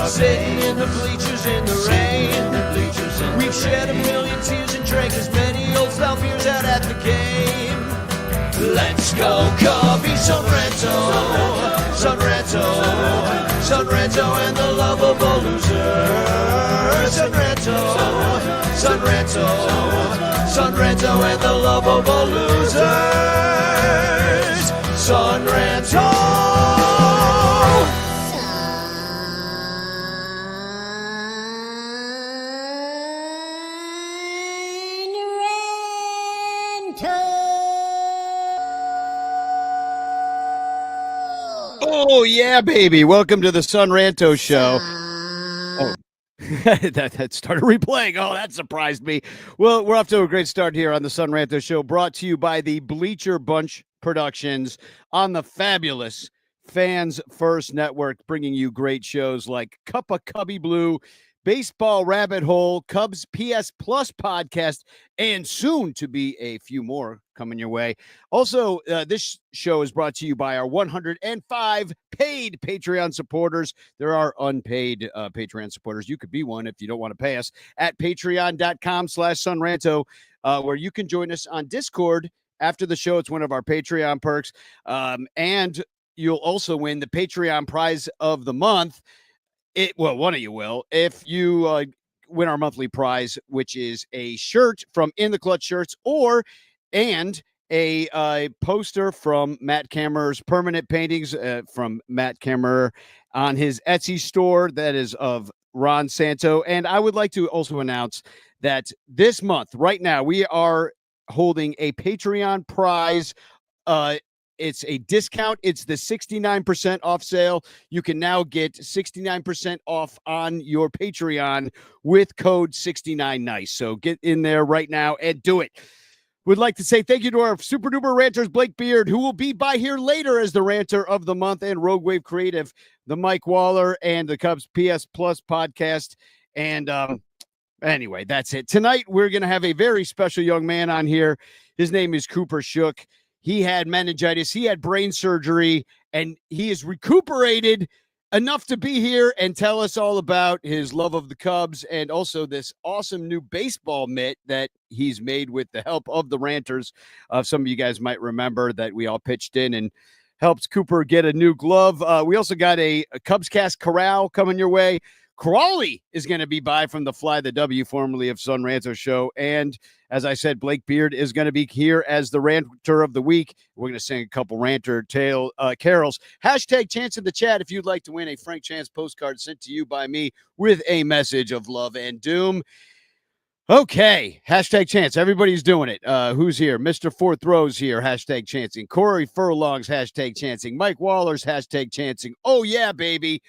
Sitting in the bleachers in the rain. We've shed a million tears and drank as many old style beers out at the game. Let's go Cubby, Son Ranto and the lovable losers. Son Ranto and the lovable losers. Son Ranto. Oh, yeah, baby. Welcome to the Son Ranto Show. Oh, that started replaying. Oh, that surprised me. Well, we're off to a great start here on the Son Ranto Show, brought to you by the Bleacher Bunch Productions on the fabulous Fans First Network, bringing you great shows like Cup of Cubby Blue, Baseball Rabbit Hole, Cubs PS Plus podcast, and soon to be a few more coming your way. Also, this show is brought to you by our 105 paid Patreon supporters. There are unpaid Patreon supporters. You could be one if you don't want to pay us at patreon.com/sunranto, where you can join us on Discord after the show. It's one of our Patreon perks. And you'll also win the Patreon prize of the month. One of you will, if you win our monthly prize, which is a shirt from In the Clutch Shirts, and a poster from Matt Kammerer's permanent paintings from Matt Kammerer on his Etsy store that is of Ron Santo. And I would like to also announce that this month, right now, we are holding a Patreon prize. It's a discount. It's the 69% off sale. You can now get 69% off on your Patreon with code 69nice. So get in there right now and do it. Would like to say thank you to our super duper ranters, Blake Beard, who will be by here later as the ranter of the month, and Rogue Wave Creative, the Mike Waller, and the Cubs PS Plus podcast. And anyway, that's it. Tonight, we're going to have a very special young man on here. His name is Cooper Shook. He had meningitis, he had brain surgery, and he is recuperated enough to be here and tell us all about his love of the Cubs and also this awesome new baseball mitt that he's made with the help of the ranters. Some of you guys might remember that we all pitched in and helped Cooper get a new glove. We also got a Cubs Cast Corral coming your way. Crawley is going to be by from the Fly the W, formerly of Son Ranto Show. And as I said, Blake Beard is going to be here as the ranter of the week. We're going to sing a couple ranter carols. Hashtag chance in the chat if you'd like to win a Frank Chance postcard sent to you by me with a message of love and doom. Okay, hashtag chance. Everybody's doing it. Who's here? Mr. Fourth Row's here. Hashtag chancing. Corey Furlong's hashtag chancing. Mike Waller's hashtag chancing. Oh, yeah, baby.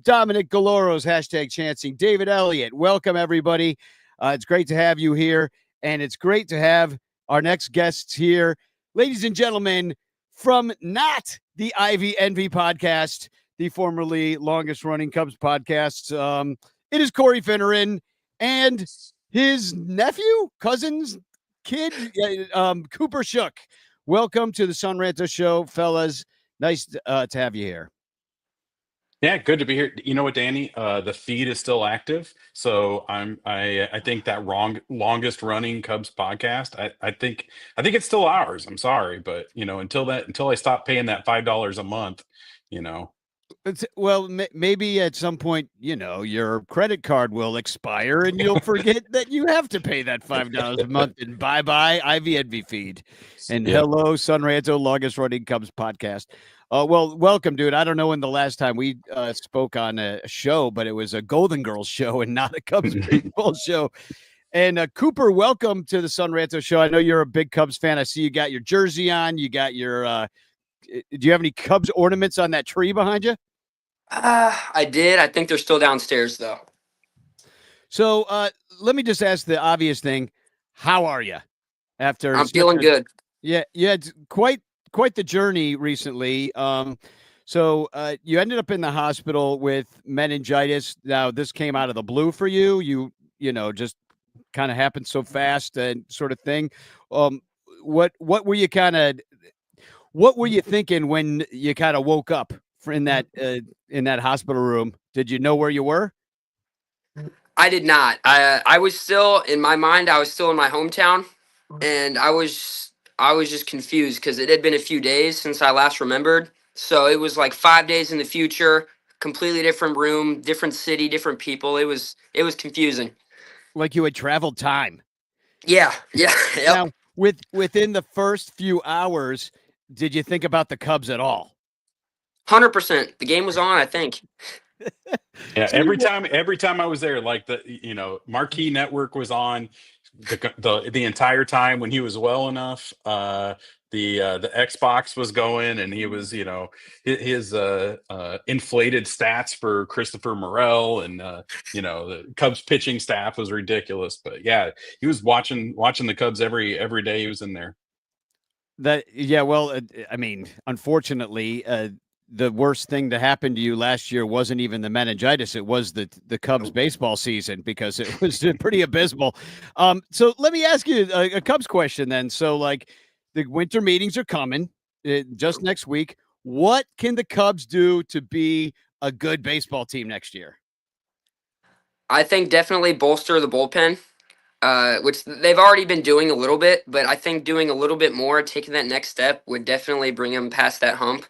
Dominic Galoro's hashtag chancing. David Elliott, welcome everybody. It's great to have you here, and it's great to have our next guests here. Ladies and gentlemen, from not the Ivy Envy podcast, the formerly longest running Cubs podcast, it is Corey Finneran and his nephew, cousin's kid, Cooper Shook. Welcome to the Son Ranto Show, fellas. Nice to have you here. Yeah, good to be here. You know what, Danny? The feed is still active, so I think that longest running Cubs podcast. I think it's still ours. I'm sorry, but until I stop paying that $5 a month, Well, maybe at some point, your credit card will expire and you'll forget that you have to pay that $5 a month. And bye Ivy Envy feed. And hello, Son Ranto, longest running Cubs podcast. Well, welcome, dude. I don't know when the last time we spoke on a show, but it was a Golden Girls show and not a Cubs baseball show. And Cooper, welcome to the Son Ranto Show. I know you're a big Cubs fan. I see you got your jersey on. You got your do you have any Cubs ornaments on that tree behind you? I did. I think they're still downstairs, though. So let me just ask the obvious thing. How are you? I'm feeling good. Yeah, it's quite the journey recently. So you ended up in the hospital with meningitis. Now, this came out of the blue for you. Just kind of happened so fast and sort of thing. What were you thinking when you kind of woke up in that hospital room, did you know where you were? I did not. I was still in my mind. I was still in my hometown, and I was just confused because it had been a few days since I last remembered. So it was like 5 days in the future, completely different room, different city, different people. It was confusing. Like you had traveled time. Yeah, yeah, yep. Now, within the first few hours, did you think about the Cubs at all? 100%. The game was on, I think. Yeah, So you every time I was there, like Marquee Network was on the entire time when he was well enough. The Xbox was going, and he was his inflated stats for Christopher Morel, and the Cubs pitching staff was ridiculous. But yeah, he was watching the Cubs every day he was in there. well, I mean, unfortunately, the worst thing to happen to you last year wasn't even the meningitis; it was the Cubs baseball season, because it was pretty abysmal. So let me ask you a Cubs question then. So, like, the winter meetings are coming just next week. What can the Cubs do to be a good baseball team next year? I think definitely bolster the bullpen, which they've already been doing a little bit, but I think doing a little bit more, taking that next step, would definitely bring them past that hump.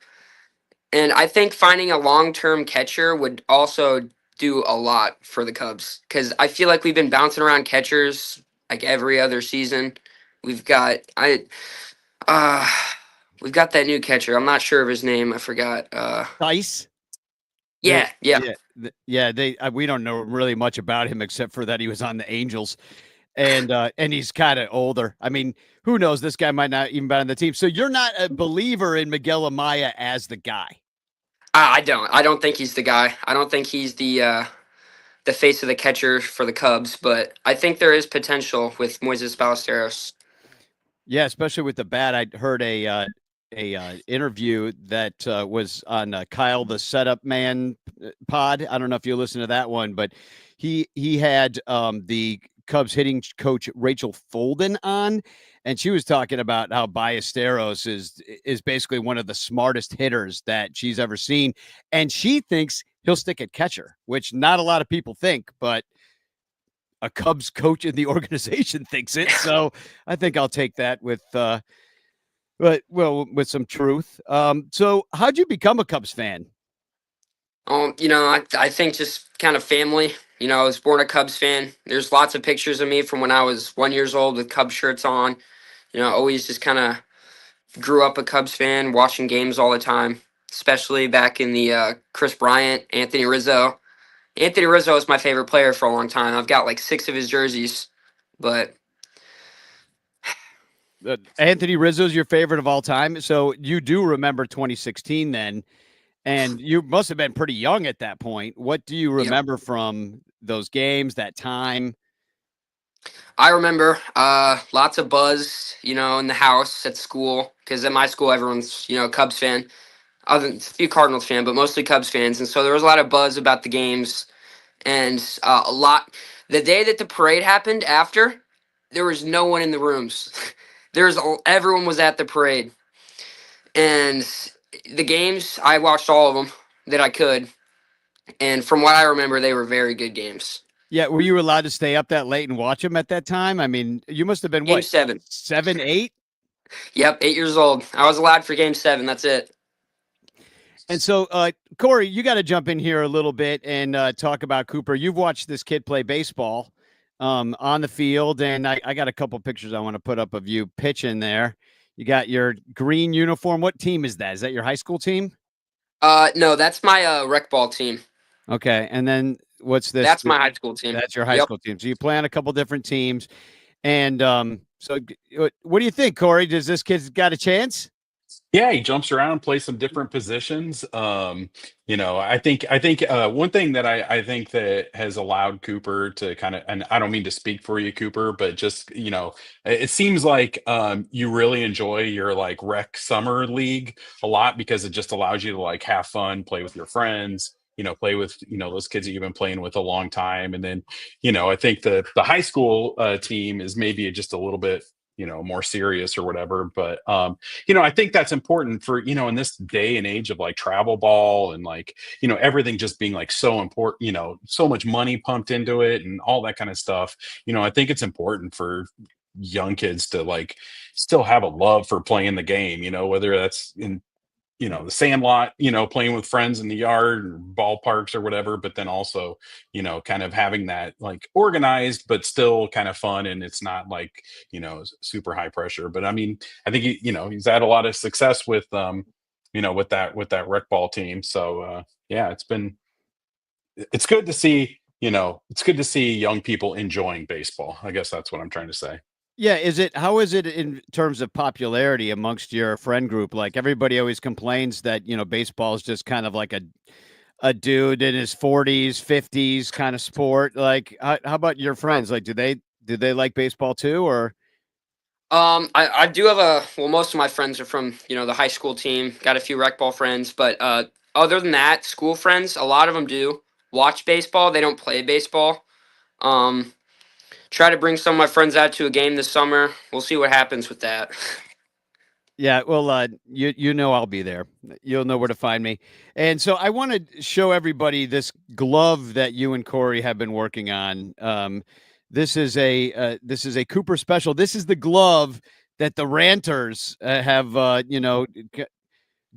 And I think finding a long-term catcher would also do a lot for the Cubs, because I feel like we've been bouncing around catchers like every other season. We've got uh we've got that new catcher. I'm not sure of his name. I forgot. Dice. Yeah, yeah. Yeah. We don't know really much about him except for that he was on the Angels, and he's kind of older. I mean, who knows? This guy might not even be on the team. So you're not a believer in Miguel Amaya as the guy. I don't. I don't think he's the guy. I don't think he's the face of the catcher for the Cubs, but I think there is potential with Moises Ballesteros. Yeah, especially with the bat. I heard interview that was on Kyle the Setup Man pod. I don't know if you listen to that one, but he had the Cubs hitting coach Rachel Folden on, and she was talking about how Ballesteros is basically one of the smartest hitters that she's ever seen, and she thinks he'll stick at catcher, which not a lot of people think, but a Cubs coach in the organization thinks it. So I think I'll take that with with some truth. So how'd you become a Cubs fan? I think just kind of family. I was born a Cubs fan. There's lots of pictures of me from when I was 1 years old with Cubs shirts on. Always just kind of grew up a Cubs fan, watching games all the time, especially back in the Chris Bryant, Anthony Rizzo. Anthony Rizzo is my favorite player for a long time. I've got like 6 of his jerseys, but Anthony Rizzo's your favorite of all time. So you do remember 2016 then, and you must have been pretty young at that point. What do you yeah. remember from those games, that time? I remember lots of buzz, in the house at school, because at my school everyone's a Cubs fan. Other than a few Cardinals fan, but mostly Cubs fans, and so there was a lot of buzz about the games, and a lot. The day that the parade happened, after, there was no one in the rooms. Everyone was at the parade, and the games I watched all of them that I could, and from what I remember, they were very good games. Yeah, were you allowed to stay up that late and watch them at that time? I mean, you must have been Game what, 7. 7, 8? Yep, 8 years old. I was allowed for Game 7. That's it. And so, Corey, you got to jump in here a little bit and talk about Cooper. You've watched this kid play baseball on the field, and I got a couple pictures I want to put up of you pitching there. You got your green uniform. What team is that? Is that your high school team? No, that's my rec ball team. Okay, and then what's this? That's my high school team. That's your high Yep. school team. So you play on a couple different teams, and so what do you think, Corey? Does this kid's got a chance? Yeah, he jumps around, plays some different positions. I think one thing that I think that has allowed Cooper to kind of, and I don't mean to speak for you, Cooper, but just it seems like you really enjoy your like rec summer league a lot, because it just allows you to like have fun, play with your friends. Play with those kids that you've been playing with a long time, and then I think the high school team is maybe just a little bit more serious or whatever. But I think that's important for, in this day and age of like travel ball and like, everything just being like so important, so much money pumped into it and all that kind of stuff. I think it's important for young kids to like still have a love for playing the game, whether that's in the sandlot, playing with friends in the yard or ballparks or whatever, but then also, kind of having that like organized, but still kind of fun. And it's not like, super high pressure. But I mean, I think, he's had a lot of success with, with that rec ball team. So, yeah, it's good to see, it's good to see young people enjoying baseball. I guess that's what I'm trying to say. Yeah, how is it in terms of popularity amongst your friend group? Like everybody always complains that, baseball is just kind of like a dude in his 40s, 50s kind of sport. Like how about your friends? Like do they like baseball too or I do have most of my friends are from, the high school team. Got a few rec ball friends, but other than that, school friends, a lot of them do watch baseball. They don't play baseball. Um, Try to bring some of my friends out to a game this summer. We'll see what happens with that. Yeah, well, I'll be there. You'll know where to find me. And so I want to show everybody this glove that you and Corey have been working on. This is a Cooper special. This is the glove that the Ranters have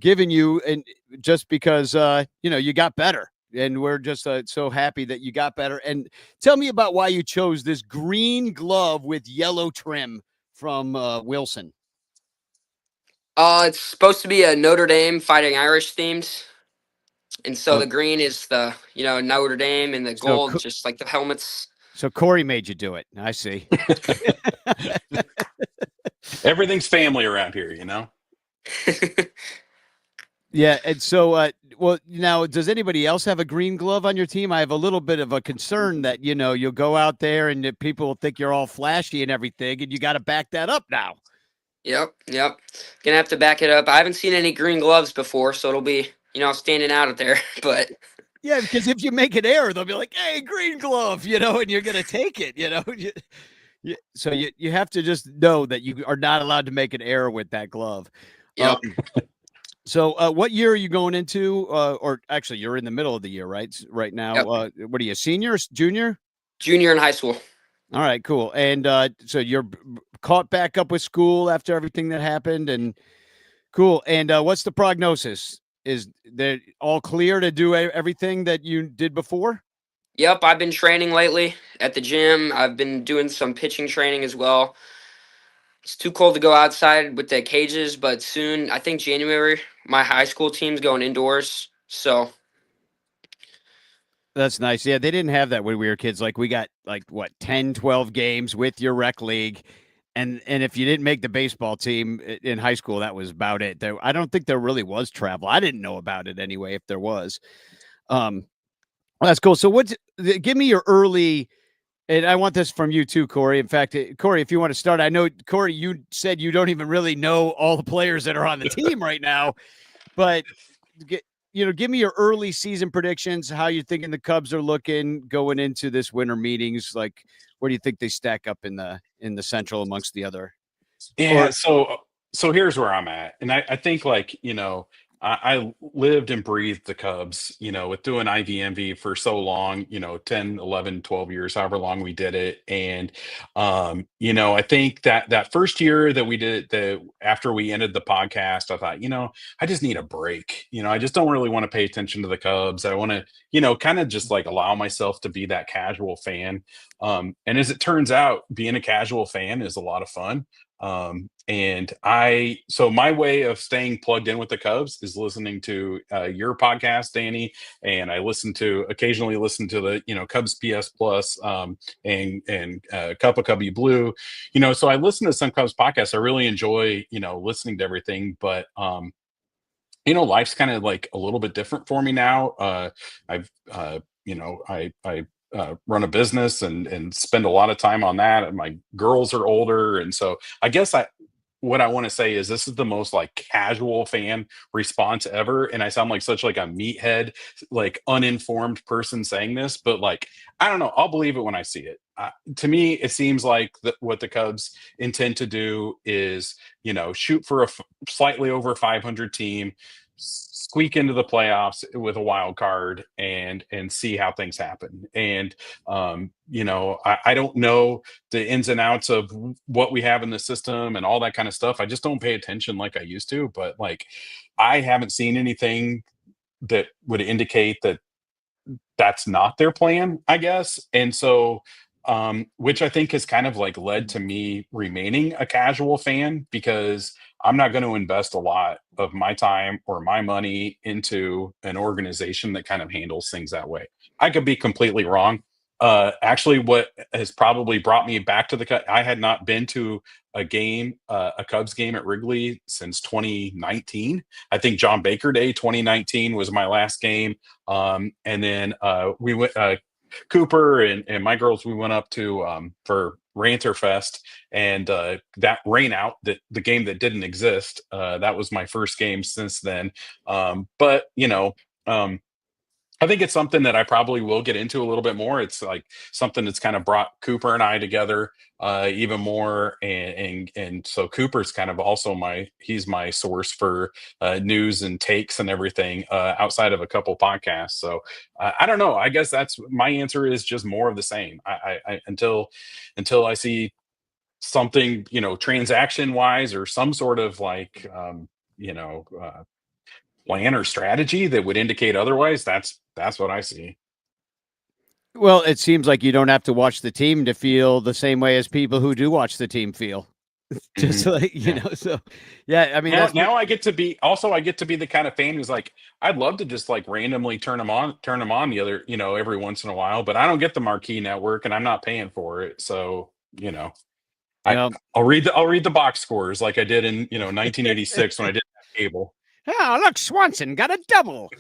given you, and just because you got better, and we're just so happy that you got better. And tell me about why you chose this green glove with yellow trim from Wilson. It's supposed to be a Notre Dame Fighting Irish themed, and so Oh, the green is the Notre Dame, and the so gold just like the helmets. So Corey made you do it. I see. Everything's family around here, Yeah, and so well, now does anybody else have a green glove on your team? I have a little bit of a concern that you'll go out there and that people will think you're all flashy and everything, and you got to back that up now. Yep. Gonna have to back it up. I haven't seen any green gloves before, so it'll be standing out there. But Yeah, because if you make an error, they'll be like, "Hey, green glove," and you're gonna take it. So you have to just know that you are not allowed to make an error with that glove. yep, So, what year are you going into? Or actually, you're in the middle of the year, right? Right now, yep. What are you, senior, junior? Junior in high school. All right, cool. And so you're caught back up with school after everything that happened, and cool. And what's the prognosis? Is they all clear to do everything that you did before? Yep, I've been training lately at the gym. I've been doing some pitching training as well. It's too cold to go outside with the cages, but soon, I think January, my high school team's going indoors. So, That's nice. Yeah, they didn't have that when we were kids. Like we got like what 10, 12 games with your rec league. And if you didn't make the baseball team in high school, that was about it. I don't think there really was travel. I didn't know about it anyway, if there was. Well, that's cool. So give me your early, and I want this from you too, Corey. In fact, Corey, if you want to start, I know, Corey, you said you don't even really know all the players that are on the team right now, but give me your early season predictions, how you're thinking the Cubs are looking going into this winter meetings. Like, where do you think they stack up in the Central amongst the other? Yeah, so here's where I'm at. And I think like, I lived and breathed the Cubs, with doing IVMV for so long, 10, 11, 12 years, however long we did it. And I think that first year that we did it, after we ended the podcast, I thought, I just need a break. I just don't really want to pay attention to the Cubs. I want to, kind of just like allow myself to be that casual fan. And as it turns out, being a casual fan is a lot of fun. So my way of staying plugged in with the Cubs is listening to your podcast, Danny, and I occasionally listen to the Cubs PS Plus and Cup of Cubby Blue, so I listen to some Cubs podcasts. I really enjoy listening to everything, but life's kind of like a little bit different for me now. I've I run a business and spend a lot of time on that. And my girls are older, and so I guess what I want to say is this is the most like casual fan response ever, and I sound like such like a meathead, like uninformed person saying this, but like I don't know, I'll believe it when I see it. To me, it seems like what the Cubs intend to do is, shoot for a slightly over 500 team, squeak into the playoffs with a wild card, and see how things happen. And I don't know the ins and outs of what we have in the system and all that kind of stuff. I just don't pay attention like I used to. But like, I haven't seen anything that would indicate that that's not their plan, I guess. And so, which I think has kind of like led to me remaining a casual fan because I'm not going to invest a lot of my time or my money into an organization that kind of handles things that way. I could be completely wrong. Actually, what has probably brought me back to I had not been to a game, a Cubs game at Wrigley since 2019. I think John Baker Day 2019 was my last game. And then we went, Cooper and my girls, we went up to for Ranter Fest, and that rain out, that the game that didn't exist. That was my first game since then. But I think it's something that I probably will get into a little bit more. It's like something that's kind of brought Cooper and I together even more, and so Cooper's kind of also he's my source for news and takes and everything outside of a couple podcasts. So I don't know. I guess that's my answer is just more of the same. Until I see something transaction wise or some sort of like plan or strategy that would indicate otherwise, that's what I see. Well, it seems like you don't have to watch the team to feel the same way as people who do watch the team feel. Just Mhm. like, Yeah. so yeah, I mean, Now I get to be the kind of fan who's like, I'd love to just like randomly turn them on the other, every once in a while, but I don't get the marquee network and I'm not paying for it. So, I yeah. I'll read the box scores like I did in, 1986 when I didn't have cable. Oh, look, Swanson got a double.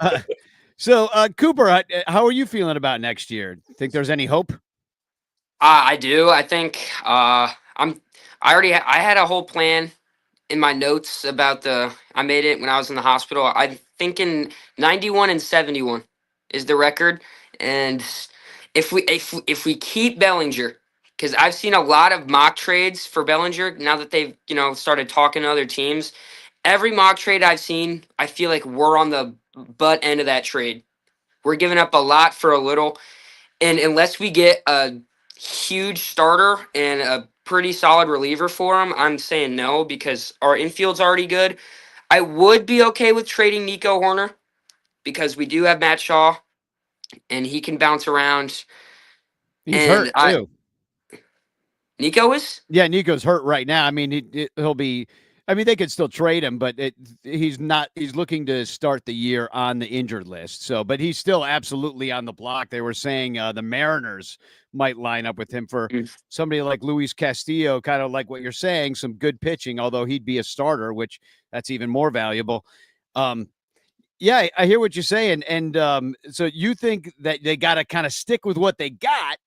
Uh, Cooper, how are you feeling about next year? Think there's any hope? I do. I think I had a whole plan in my notes about I made it when I was in the hospital. I'm thinking 91 and 71 is the record, and if we keep Bellinger, because I've seen a lot of mock trades for Bellinger now that they've started talking to other teams. Every mock trade I've seen, I feel like we're on the butt end of that trade. We're giving up a lot for a little, and unless we get a huge starter and a pretty solid reliever for him, I'm saying no because our infield's already good. I would be okay with trading Nico Horner because we do have Matt Shaw and he can bounce around. He's And hurt too. Nico is? Yeah, Nico's hurt right now. I mean, he'll be. I mean, they could still trade him, but he's not. He's looking to start the year on the injured list. So, but he's still absolutely on the block. They were saying the Mariners might line up with him for Mm. somebody like Luis Castillo, kind of like what you're saying, some good pitching. Although he'd be a starter, which that's even more valuable. Yeah, I hear what you're saying, and so you think that they got to kind of stick with what they got,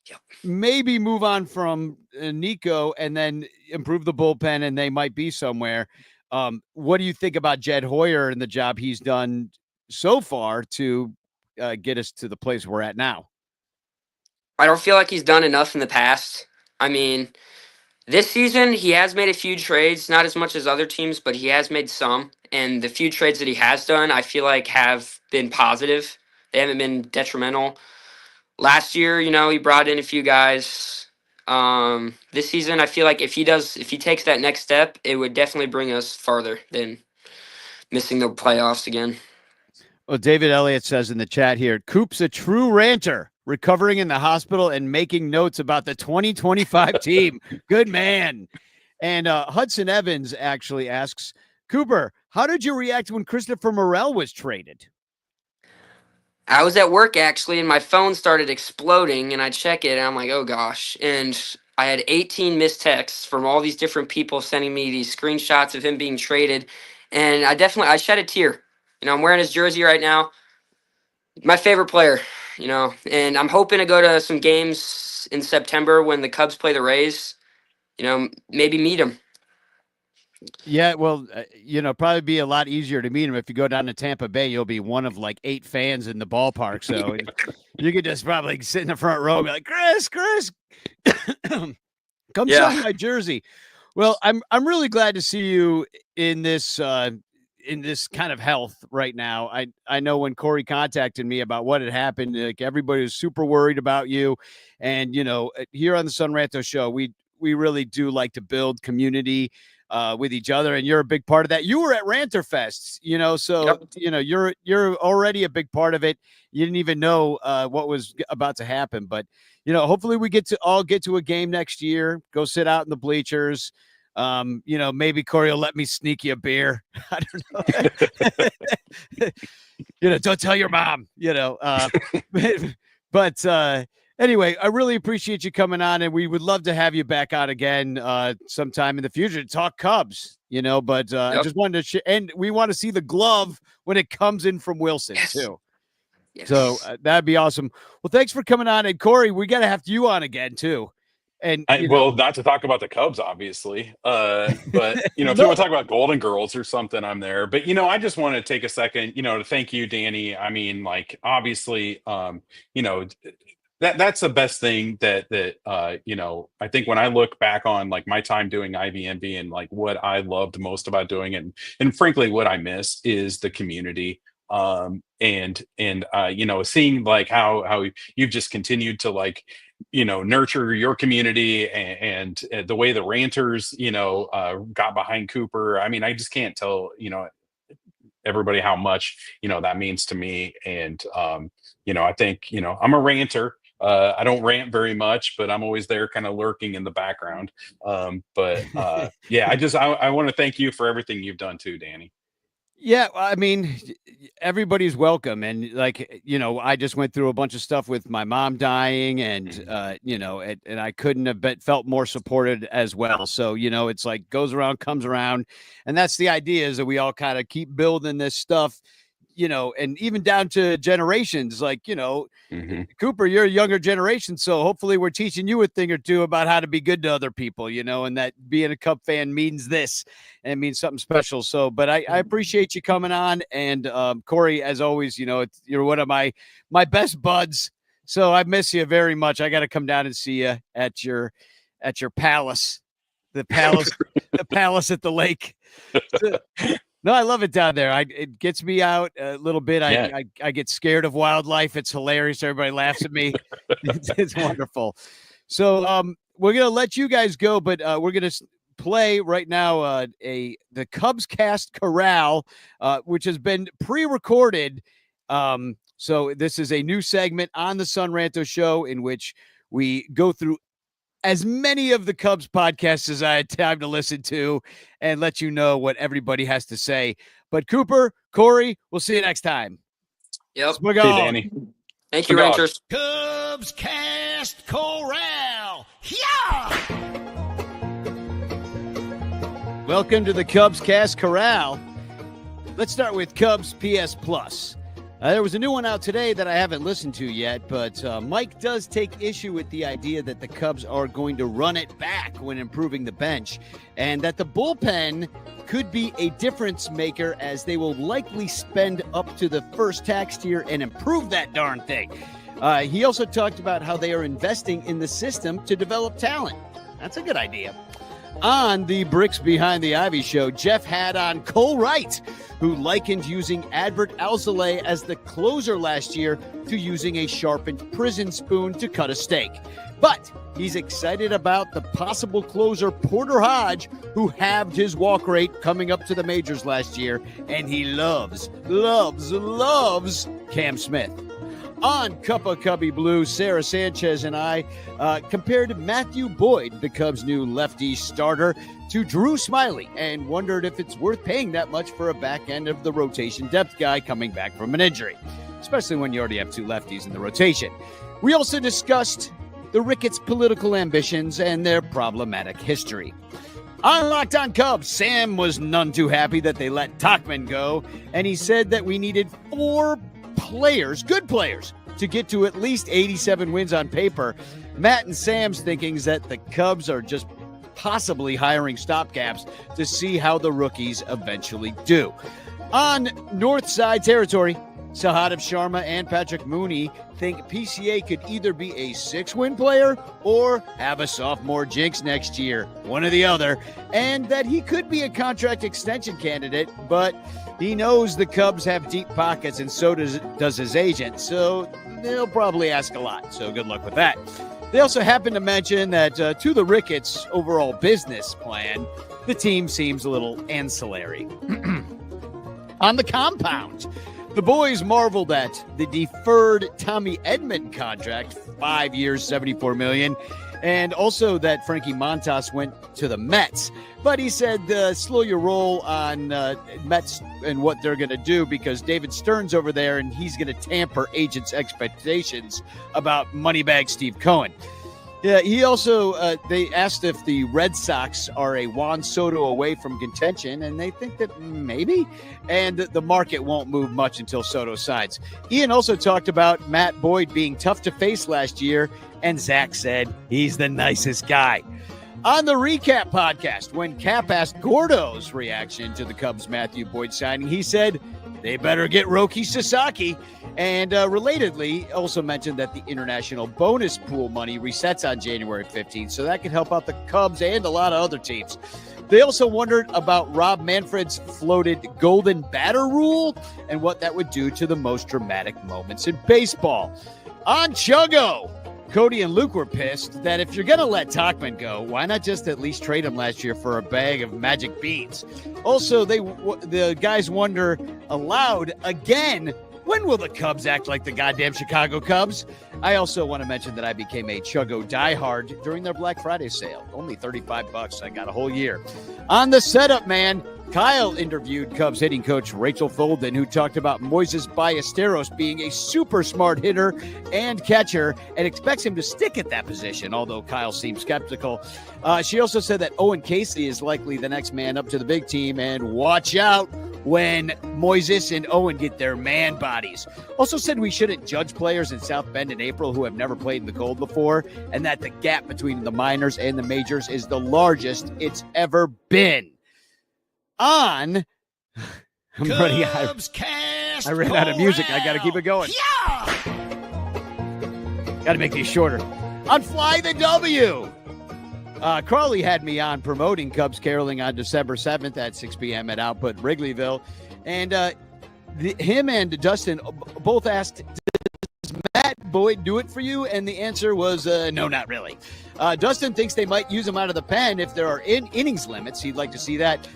Yep. maybe move on from Nico and then improve the bullpen, and they might be somewhere. What do you think about Jed Hoyer and the job he's done so far to get us to the place we're at now? I don't feel like he's done enough in the past. I mean, this season he has made a few trades, not as much as other teams, but he has made some. And the few trades that he has done, I feel like have been positive. They haven't been detrimental. Last year, he brought in a few guys. This season, I feel like if he takes that next step, it would definitely bring us farther than missing the playoffs again. Well, David Elliott says in the chat here, Coop's a true ranter, recovering in the hospital and making notes about the 2025 team. Good man. And Hudson Evans actually asks, Cooper, how did you react when Christopher Morel was traded? I was at work actually, and my phone started exploding, and I check it, and I'm like, oh gosh. And I had 18 missed texts from all these different people sending me these screenshots of him being traded. And I shed a tear. I'm wearing his jersey right now. My favorite player, and I'm hoping to go to some games in September when the Cubs play the Rays. Maybe meet him. Yeah, well, probably be a lot easier to meet him if you go down to Tampa Bay. You'll be one of like 8 fans in the ballpark, so you could just probably sit in the front row and be like, Chris, come sign my jersey. Well, I'm really glad to see you in this kind of health right now. I know when Corey contacted me about what had happened, like everybody was super worried about you, and here on the Sun Ranto show, we really do like to build community with each other, and you're a big part of that. You were at Ranter Fest, so Yep. you're already a big part of it. You didn't even know what was about to happen, but hopefully we get to a game next year. Go sit out in the bleachers. Maybe Corey will let me sneak you a beer. I don't know. Don't tell your mom. But anyway, I really appreciate you coming on, and we would love to have you back on again sometime in the future to talk Cubs. But I just wanted to, and we want to see the glove when it comes in from Wilson too. Yes. So that'd be awesome. Well, thanks for coming on, and Corey, we got to have you on again too. And well, not to talk about the Cubs, obviously, but if you want to talk about Golden Girls or something, I'm there. But I just want to take a second, to thank you, Danny. I mean, like, obviously, that's the best thing that I think when I look back on like my time doing IVMB and like what I loved most about doing it, and frankly what I miss is the community. And seeing like how you've just continued to like nurture your community, and the way the Ranters got behind Cooper. I mean, I just can't tell everybody how much that means to me. And I think I'm a ranter. I don't rant very much, but I'm always there kind of lurking in the background. Yeah, I want to thank you for everything you've done too, Danny. Yeah, I mean, everybody's welcome. And like, I just went through a bunch of stuff with my mom dying, and, and I couldn't have felt more supported as well. So, it's like goes around, comes around. And that's the idea, is that we all kind of keep building this stuff, and even down to generations, like, Cooper, you're a younger generation. So hopefully we're teaching you a thing or two about how to be good to other people, and that being a Cub fan means this and means something special. So, but I appreciate you coming on. And Corey, as always, you're one of my best buds. So I miss you very much. I got to come down and see you at your palace, the palace at the lake. So, no, I love it down there. It gets me out a little bit. I get scared of wildlife. It's hilarious. Everybody laughs at me. It's wonderful. So we're gonna let you guys go, but we're gonna play right now the Cubs Cast Corral, which has been pre-recorded. So this is a new segment on the Sun Ranto Show in which we go through as many of the Cubs podcasts as I had time to listen to and let you know what everybody has to say. But Cooper, Corey, we'll see you next time. Yep. See you, Danny. Thank you, Rangers. Cubs Cast Corral. Yeah! Welcome to the Cubs Cast Corral. Let's start with Cubs PS Plus. There was a new one out today that I haven't listened to yet, but Mike does take issue with the idea that the Cubs are going to run it back when improving the bench, and that the bullpen could be a difference maker, as they will likely spend up to the first tax year and improve that darn thing. He also talked about how they are investing in the system to develop talent. That's a good idea. On the Bricks Behind the Ivy show, Jeff had on Cole Wright, who likened using Advert Alzolay as the closer last year to using a sharpened prison spoon to cut a steak. But he's excited about the possible closer Porter Hodge, who halved his walk rate coming up to the majors last year, and he loves Cam Smith. On Cup of Cubby Blue, Sarah Sanchez and I compared Matthew Boyd, the Cubs' new lefty starter, to Drew Smiley, and wondered if it's worth paying that much for a back end of the rotation depth guy coming back from an injury, especially when you already have 2 lefties in the rotation. We also discussed the Ricketts' political ambitions and their problematic history. On Locked On Cubs, Sam was none too happy that they let Tachman go, and he said that we needed 4 players, good players, to get to at least 87 wins on paper. Matt and Sam's thinking is that the Cubs are just possibly hiring stopgaps to see how the rookies eventually do. On North Side territory, Sahadev Sharma and Patrick Mooney think PCA could either be a 6-win player or have a sophomore jinx next year, one or the other, and that he could be a contract extension candidate, but he knows the Cubs have deep pockets and so does his agent, so they'll probably ask a lot, so good luck with that. They also happen to mention that to the Ricketts' overall business plan, the team seems a little ancillary. On the compound, the boys marveled at the deferred Tommy Edman contract, 5 years, $74 million, and also that Frankie Montas went to the Mets. But he said, slow your roll on Mets and what they're going to do because David Stern's over there and he's going to tamper agents' expectations about Moneybag Steve Cohen. Yeah, he also, they asked if the Red Sox are a Juan Soto away from contention, and they think that maybe, and the market won't move much until Soto signs. Ian also talked about Matt Boyd being tough to face last year, and Zach said he's the nicest guy. On the Recap podcast, when Cap asked Gordo's reaction to the Cubs' Matthew Boyd signing, he said, they better get Roki Sasaki. And relatedly, also mentioned that the international bonus pool money resets on January 15th, so that could help out the Cubs and a lot of other teams. They also wondered about Rob Manfred's floated golden batter rule and what that would do to the most dramatic moments in baseball. On Chuggo, Cody and Luke were pissed that if you're going to let Tachman go, why not just at least trade him last year for a bag of magic beans? Also, the guys wonder aloud again, when will the Cubs act like the goddamn Chicago Cubs? I also want to mention that I became a Chuggo diehard during their Black Friday sale. Only $35. I got a whole year. On the setup, man, Kyle interviewed Cubs hitting coach Rachel Folden, who talked about Moises Ballesteros being a super smart hitter and catcher and expects him to stick at that position, although Kyle seems skeptical. She also said that Owen Casey is likely the next man up to the big team, and watch out when Moises and Owen get their man bodies. Also said we shouldn't judge players in South Bend in April who have never played in the cold before, and that the gap between the minors and the majors is the largest it's ever been. I'm running out. I ran out of music. I got to keep it going. Yeah! Got to make these shorter. On Fly the W. Crawley had me on promoting Cubs caroling on December 7th at 6 p.m. at Output Wrigleyville. And him and Dustin both asked, does Matt Boyd do it for you? And the answer was no, not really. Dustin thinks they might use him out of the pen if there are innings limits. He'd like to see that.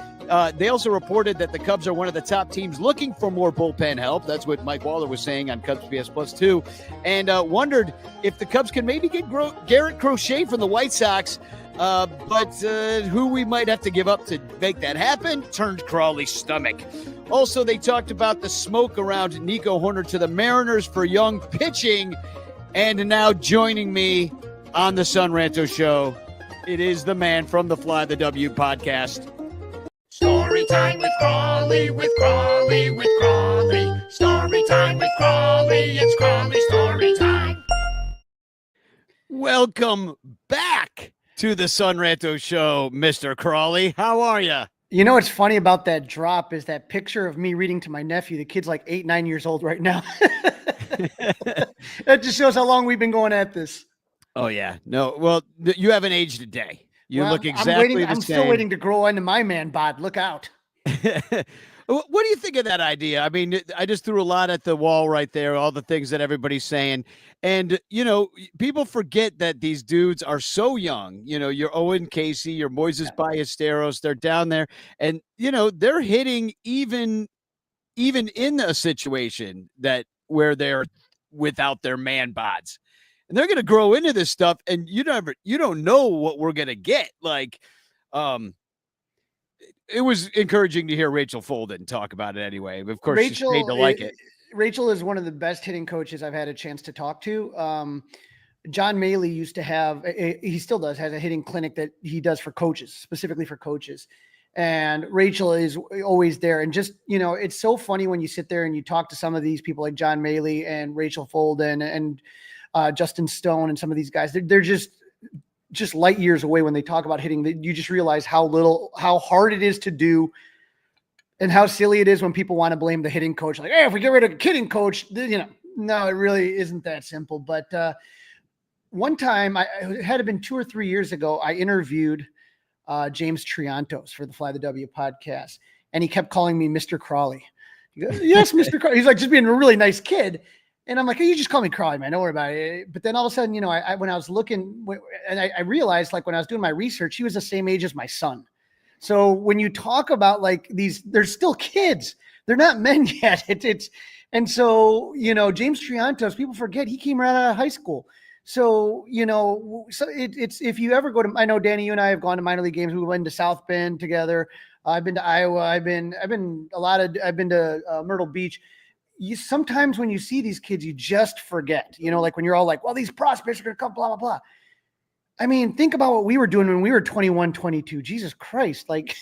They also reported that the Cubs are one of the top teams looking for more bullpen help. That's what Mike Waller was saying on Cubs BS Plus 2. And wondered if the Cubs can maybe get Garrett Crochet from the White Sox. But who we might have to give up to make that happen turned Crawley's stomach. Also, they talked about the smoke around Nico Horner to the Mariners for young pitching. And now joining me on the Son Ranto Show, it is the man from the Fly the W podcast. Story time with Crawley, with Crawley, with Crawley. Story time with Crawley, it's Crawley story time. Welcome back to the Son Ranto Show, Mr. Crawley. How are you? You know what's funny about that drop is that picture of me reading to my nephew. The kid's like 8, 9 years old right now. That just shows how long we've been going at this. Oh, yeah. No, well, you haven't aged a day. You look exactly the same. I'm still waiting to grow into my man bod. Look out. What do you think of that idea? I mean, I just threw a lot at the wall right there, all the things that everybody's saying. And, you know, people forget that these dudes are so young. You know, your Owen Casey, your Moises Ballesteros, they're down there. And, you know, they're hitting even in a situation where they're without their man bods. And they're going to grow into this stuff. And you don't know what we're going to get. Like, it was encouraging to hear Rachel Folden talk about it anyway. Of course, she's paid to like it. Rachel is one of the best hitting coaches I've had a chance to talk to. John Maley used to have, he still does, has a hitting clinic that he does for coaches, specifically for coaches. And Rachel is always there. And just, you know, it's so funny when you sit there and you talk to some of these people like John Maley and Rachel Folden and Justin Stone and some of these guys. just light years away when they talk about hitting. You just realize how hard it is to do, and how silly it is when people want to blame the hitting coach. Like, hey, if we get rid of the hitting coach, no, it really isn't that simple. But one time, it had been 2 or 3 years ago, I interviewed James Triantos for the Fly the W podcast, and he kept calling me Mr. Crawley. He goes, yes, Mr. Crawley. He's like, just being a really nice kid. And I'm like, hey, you just call me Crawley, man. Don't worry about it. But then all of a sudden, when I was looking, and I realized, like, when I was doing my research, he was the same age as my son. So when you talk about like they're still kids. They're not men yet. And so, James Triantos, people forget he came right out of high school. So, it's, if you ever go to, I know Danny, you and I have gone to minor league games. We went to South Bend together. I've been to Iowa. I've been to Myrtle Beach. Sometimes when you see these kids, you just forget, like when you're all like, well, these prospects are going to come, blah, blah, blah. I mean, think about what we were doing when we were 21, 22. Jesus Christ. Like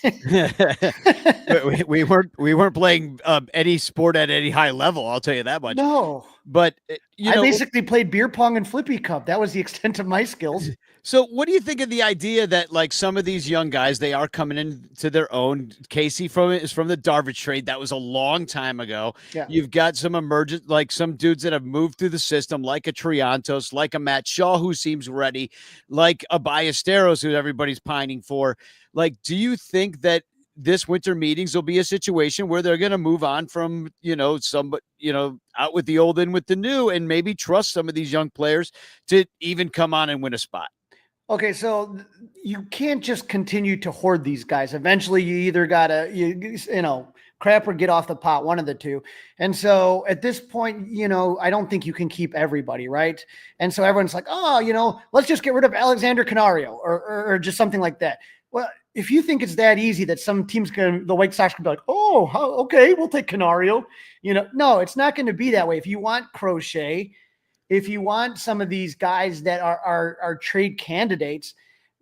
we weren't playing any sport at any high level. I'll tell you that much. No, but I basically played beer pong and flippy cup. That was the extent of my skills. So what do you think of the idea that like some of these young guys, they are coming into their own? Casey is from the Darvish trade. That was a long time ago. Yeah. You've got some emergent, like some dudes that have moved through the system, like a Triantos, like a Matt Shaw, who seems ready, like a Ballesteros, who everybody's pining for. Like, do you think that this winter meetings will be a situation where they're going to move on from, out with the old, in with the new, and maybe trust some of these young players to even come on and win a spot? Okay, so you can't just continue to hoard these guys. Eventually, you either gotta, crap or get off the pot, one of the two. And so at this point, I don't think you can keep everybody, right? And so everyone's like, oh, let's just get rid of Alexander Canario or just something like that. Well, if you think it's that easy that some teams the White Sox can be like, oh, okay, we'll take Canario. No, it's not going to be that way. If you want Crochet, if you want some of these guys that are trade candidates,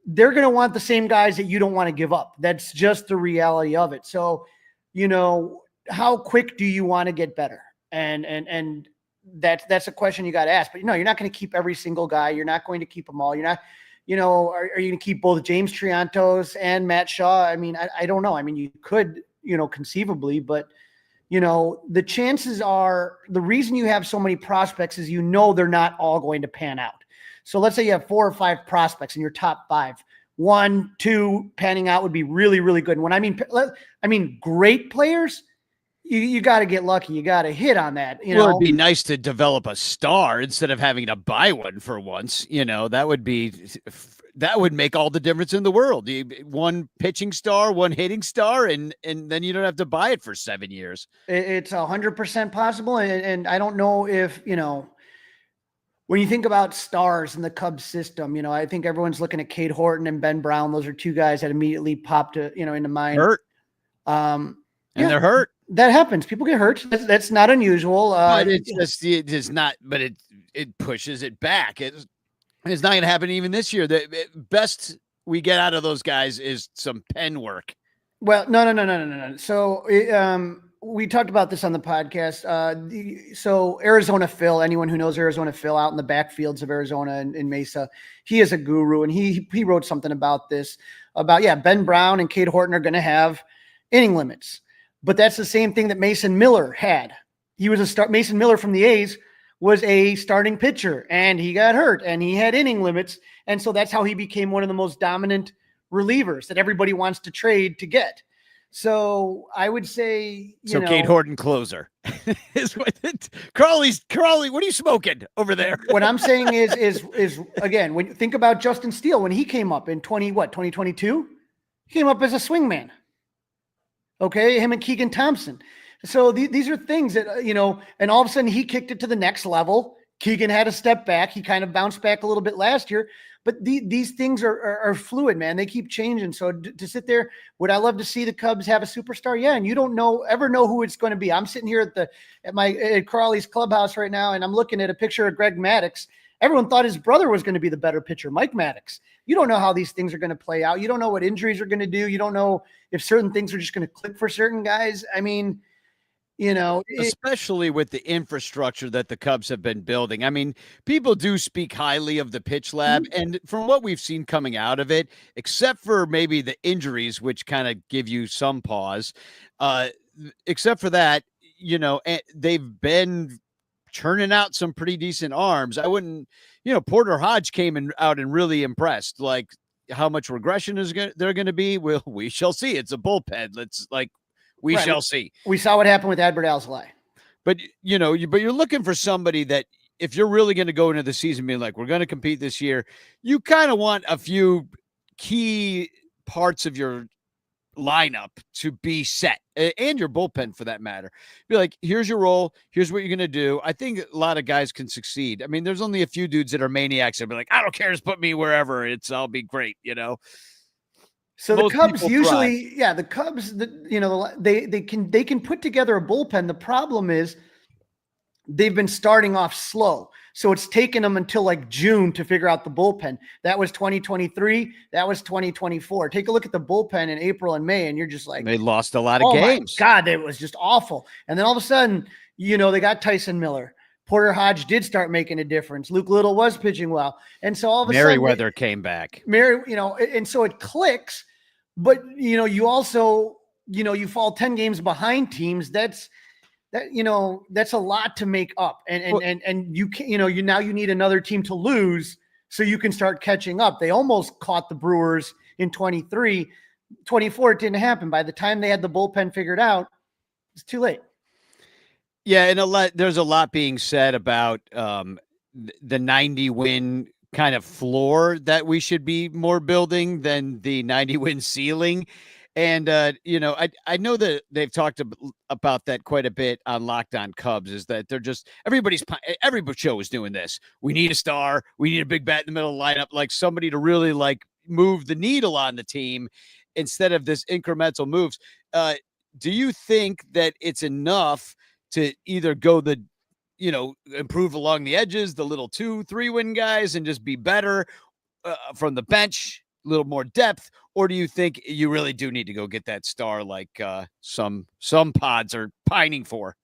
they're going to want the same guys that you don't want to give up. That's just the reality of it. So, how quick do you want to get better? And that's a question you got to ask. But you're not going to keep every single guy. You're not going to keep them all. You're not, are you going to keep both James Triantos and Matt Shaw? I mean, I don't know. I mean, you could, conceivably, but the chances are, the reason you have so many prospects is they're not all going to pan out. So let's say you have 4 or 5 prospects in your top 5. 1, 2 panning out would be really, really good. And when I mean great players, you got to get lucky. You got to hit on that. Well, it'd be nice to develop a star instead of having to buy one for once. That would make all the difference in the world. One pitching star, one hitting star, and then you don't have to buy it for 7 years. It's 100% possible. And I don't know if, when you think about stars in the Cubs system, I think everyone's looking at Cade Horton and Ben Brown. Those are 2 guys that immediately popped, into mind. Hurt. And they're hurt. That happens. People get hurt. That's not unusual. But it's not, but it pushes it back. It's not going to happen even this year. The best we get out of those guys is some pen work. Well, no. So we talked about this on the podcast. So Arizona Phil, anyone who knows Arizona Phil out in the backfields of Arizona and in Mesa, he is a guru, and he wrote something about this. Ben Brown and Cade Horton are going to have inning limits, but that's the same thing that Mason Miller had. He was Mason Miller from the A's was a starting pitcher, and he got hurt, and he had inning limits, and so that's how he became one of the most dominant relievers that everybody wants to trade to get. So I would say, Cade Horton closer is what Crawley. What are you smoking over there? What I'm saying is again, when you think about Justin Steele, when he came up in 2022, he came up as a swingman. Okay. Him and Keegan Thompson. So these are things that, and all of a sudden he kicked it to the next level. Keegan had a step back. He kind of bounced back a little bit last year, but these things are fluid, man. They keep changing. So to sit there, would I love to see the Cubs have a superstar? Yeah. And you don't ever know who it's going to be. I'm sitting here at Crawley's clubhouse right now, and I'm looking at a picture of Greg Maddux. Everyone thought his brother was going to be the better pitcher, Mike Maddux. You don't know how these things are going to play out. You don't know what injuries are going to do. You don't know if certain things are just going to click for certain guys. I mean, Especially with the infrastructure that the Cubs have been building. I mean, people do speak highly of the pitch lab, and from what we've seen coming out of it, except for maybe the injuries, which kind of give you some pause, except for that, they've been churning out some pretty decent arms. I wouldn't, Porter Hodge came out and really impressed. Like, how much regression they're going to be? Well, we shall see. It's a bullpen. We shall see. We saw what happened with Adbert Alzolay. But, you're looking for somebody that, if you're really going to go into the season being like, we're going to compete this year, you kind of want a few key parts of your lineup to be set, and your bullpen for that matter. Be like, here's your role. Here's what you're going to do. I think a lot of guys can succeed. I mean, there's only a few dudes that are maniacs that be like, I don't care. Just put me wherever. I'll be great, So Most the Cubs people usually, the Cubs, they can put together a bullpen. The problem is they've been starting off slow. So it's taken them until like June to figure out the bullpen. That was 2023. That was 2024. Take a look at the bullpen in April and May, and you're just like, they lost a lot of games. My God, it was just awful. And then all of a sudden, they got Tyson Miller. Porter Hodge did start making a difference. Luke Little was pitching well. And so all of a sudden, Merriweather came back. And so it clicks. But, you also, you fall 10 games behind teams. That's a lot to make up. And you can, now you need another team to lose so you can start catching up. They almost caught the Brewers in 23. 24, it didn't happen. By the time they had the bullpen figured out, it's too late. Yeah, and there's a lot being said about the 90 win kind of floor that we should be more building than the 90 win ceiling. And, I know that they've talked about that quite a bit on Locked On Cubs, is that they're just, every show is doing this. We need a star. We need a big bat in the middle of the lineup, like somebody to really move the needle on the team instead of this incremental moves. Do you think that it's enough to either go improve along the edges, the little 2-3 win guys, and just be better from the bench, a little more depth? Or do you think you really do need to go get that star like some pods are pining for?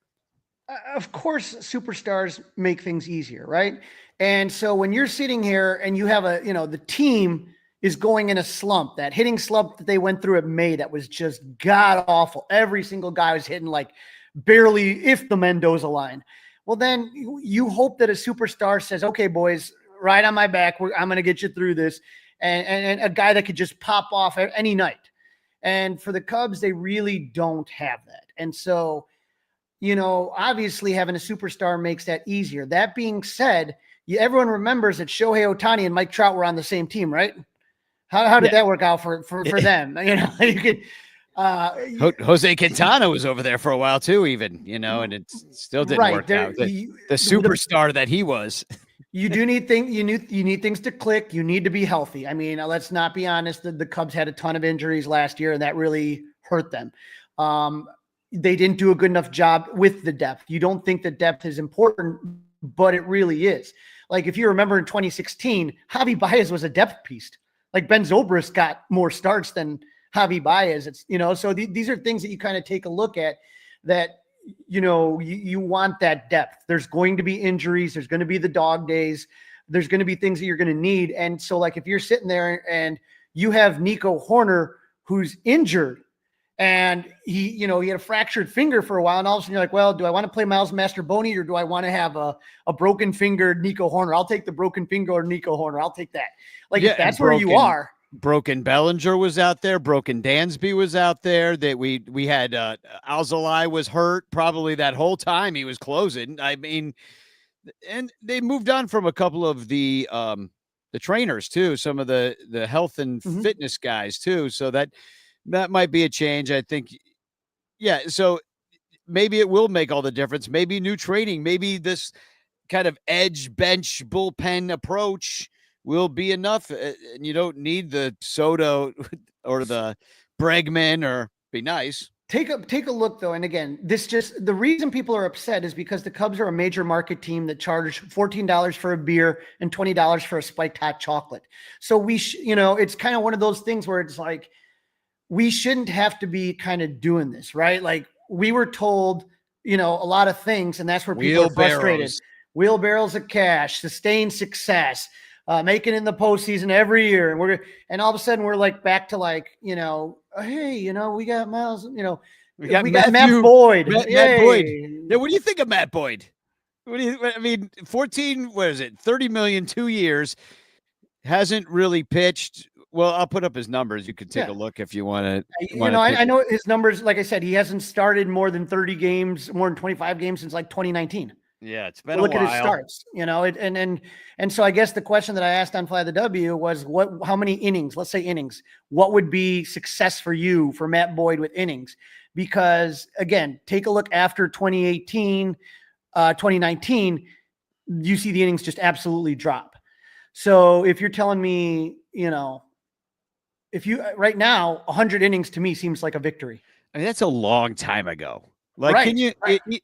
Of course, superstars make things easier, right? And so when you're sitting here and you have the team is going in a slump, that hitting slump that they went through at May, that was just god awful. Every single guy was hitting like barely if the Mendoza line. Well, then you hope that a superstar says, okay, boys, ride on my back. I'm going to get you through this. And a guy that could just pop off any night. And for the Cubs, they really don't have that. And so, obviously having a superstar makes that easier. That being said, everyone remembers that Shohei Ohtani and Mike Trout were on the same team, right? How did that work out for them? You could. Jose Quintana was over there for a while too, even, and it still didn't work out. The superstar that he was. You do need things. You need things to click. You need to be healthy. I mean, let's not be honest. The Cubs had a ton of injuries last year, and that really hurt them. They didn't do a good enough job with the depth. You don't think that depth is important, but it really is. Like if you remember in 2016, Javi Baez was a depth piece. Like Ben Zobrist got more starts than Javi Baez. It's so these are things that you kind of take a look at that. You want that depth. There's going to be injuries. There's going to be the dog days. There's going to be things that you're going to need. And so like, if you're sitting there and you have Nico Horner, who's injured and he had a fractured finger for a while. And all of a sudden you're like, well, do I want to play Miles Masterboni or do I want to have a broken fingered Nico Horner? I'll take the broken finger or Nico Horner. I'll take that. Like if that's where you are. Broken Bellinger was out there. Broken Dansby was out there. That we had Alzolay was hurt probably that whole time he was closing. I mean, and they moved on from a couple of the trainers too. Some of the health and fitness guys too. So that might be a change. I think. Yeah. So maybe it will make all the difference. Maybe new training. Maybe this kind of edge bench bullpen approach will be enough, and you don't need the Soto or the Bregman, or be nice. Take a look though, and again, the reason people are upset is because the Cubs are a major market team that charge $14 for a beer and $20 for a spiked hot chocolate. So it's kind of one of those things where it's like we shouldn't have to be kind of doing this, right? Like we were told, a lot of things, and that's where people are frustrated. Wheelbarrows of cash, sustained success, making in the postseason every year, and all of a sudden we're like back to like, hey, we got Miles, we got Matt Boyd. Matt Boyd. Yeah, what do you think of Matt Boyd? I mean, 14, what is it? 30 million, 2 years. Hasn't really pitched. Well, I'll put up his numbers. You can take a look if you want to. I know his numbers. Like I said, he hasn't started more than 30 games, more than 25 games since like 2019. Yeah, it's been a while. Look at his starts, and so I guess the question that I asked on Fly the W was how many innings, let's say innings, what would be success for you for Matt Boyd with innings? Because again, take a look after 2018, 2019, you see the innings just absolutely drop. So if you're telling me, if you right now, 100 innings to me seems like a victory. I mean, that's a long time ago. Like,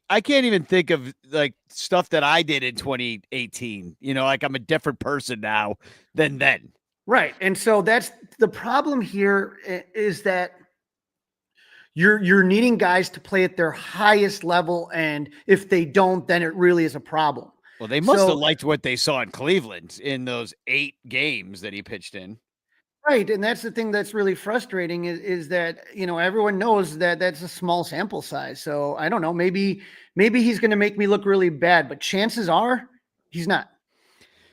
I can't even think of like stuff that I did in 2018. Like I'm a different person now than then. Right. And so that's the problem here, is that you're needing guys to play at their highest level. And if they don't, then it really is a problem. Well, they must have liked what they saw in Cleveland in those 8 games that he pitched in. Right. And that's the thing that's really frustrating is that, everyone knows that that's a small sample size. So I don't know, maybe he's going to make me look really bad, but chances are he's not.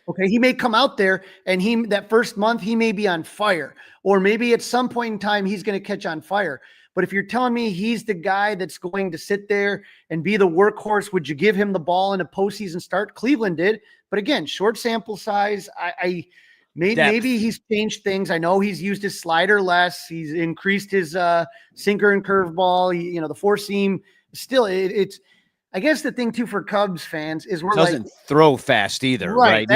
Okay. He may come out there and that first month, he may be on fire, or maybe at some point in time, he's going to catch on fire. But if you're telling me he's the guy that's going to sit there and be the workhorse, would you give him the ball in a postseason start? Cleveland did. But again, short sample size. Maybe he's changed things. I know he's used his slider less. He's increased his sinker and curveball. The four seam. Still, it's. I guess the thing too for Cubs fans is doesn't throw fast either, right?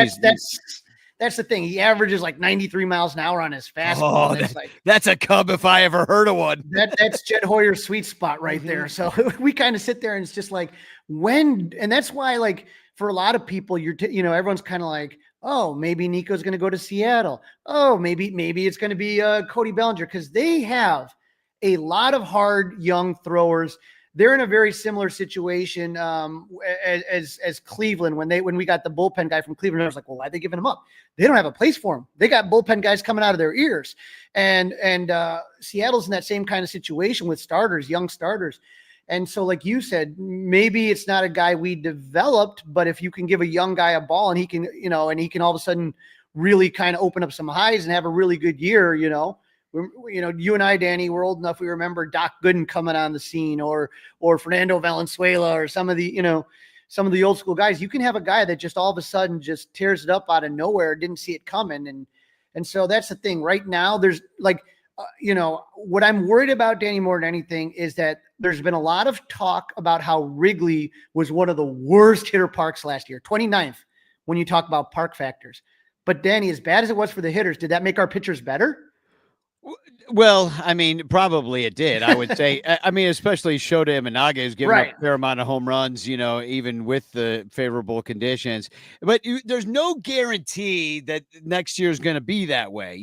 That's the thing. He averages like 93 miles an hour on his fastball. Oh, that's a Cub if I ever heard of one. That's Jed Hoyer's sweet spot right there. So we kind of sit there and it's just like and that's why, like, for a lot of people, everyone's kind of like, oh, maybe Nico's going to go to Seattle. Oh, maybe it's going to be Cody Bellinger, because they have a lot of hard young throwers. They're in a very similar situation as Cleveland when we got the bullpen guy from Cleveland. I was like, well, why are they giving him up? They don't have a place for him. They got bullpen guys coming out of their ears, and Seattle's in that same kind of situation with young starters. And so, like you said, maybe it's not a guy we developed, but if you can give a young guy a ball and he can, and he can all of a sudden really kind of open up some highs and have a really good year, you and I, Danny, we're old enough. We remember Doc Gooden coming on the scene, or Fernando Valenzuela, or some of the old school guys. You can have a guy that just all of a sudden just tears it up out of nowhere, didn't see it coming. And so that's the thing right now. There's like, what I'm worried about, Danny, more than anything, is that there's been a lot of talk about how Wrigley was one of the worst hitter parks last year, 29th, when you talk about park factors. But Danny, as bad as it was for the hitters, did that make our pitchers better? Well, I mean, probably it did. I would say. I mean, especially Shota Imanaga is giving up a fair amount of home runs, even with the favorable conditions. But there's no guarantee that next year is going to be that way.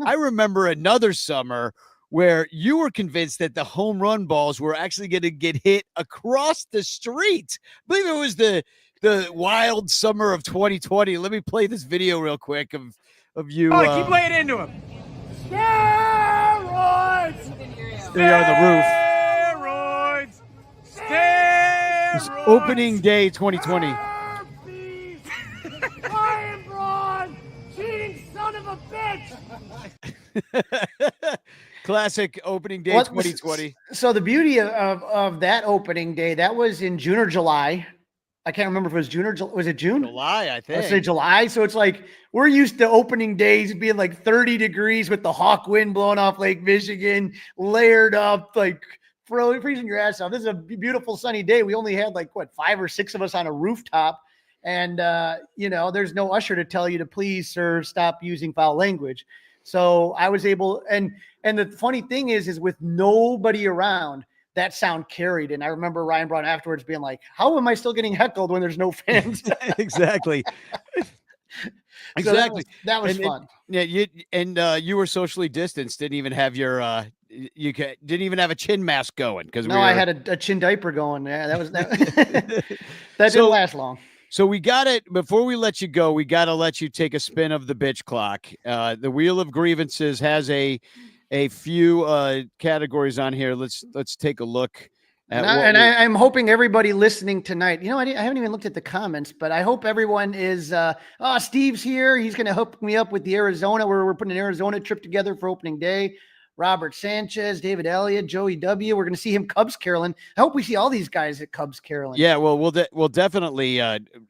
I remember another summer where you were convinced that the home run balls were actually going to get hit across the street. I believe it was the wild summer of 2020. Let me play this video real quick of you. Oh, keep laying into him. Steroids! They are the roof. Steroids! It's opening day 2020. Iron Braun! Cheating son of a bitch! Classic opening day 2020. So the beauty of that opening day, that was in June or July. I can't remember if it was June or was it June? July, I think. Let's say July. So it's like we're used to opening days being like 30 degrees with the hawk wind blowing off Lake Michigan, layered up, like freezing your ass off. This is a beautiful sunny day. We only had 5 or 6 of us on a rooftop. And, there's no usher to tell you to please, sir, stop using foul language. So I was able, and the funny thing is with nobody around, that sound carried. And I remember Ryan Braun afterwards being like, how am I still getting heckled when there's no fans? Exactly. Exactly. So that was fun. You were socially distanced, didn't even have your You didn't even have a chin mask going because No, I had a chin diaper going. Yeah, that was that. That So- didn't last long. So we got it. Before we let you go, we got to let you take a spin of the bitch clock. The wheel of grievances has a few categories on here. Let's take a look at I'm hoping everybody listening tonight, I haven't even looked at the comments, but I hope everyone is, Steve's here. He's going to hook me up with the Arizona, where we're putting an Arizona trip together for opening day. Robert Sanchez, David Elliott, Joey W. We're going to see him Cubs caroling. I hope we see all these guys at Cubs caroling. Yeah, well, we'll definitely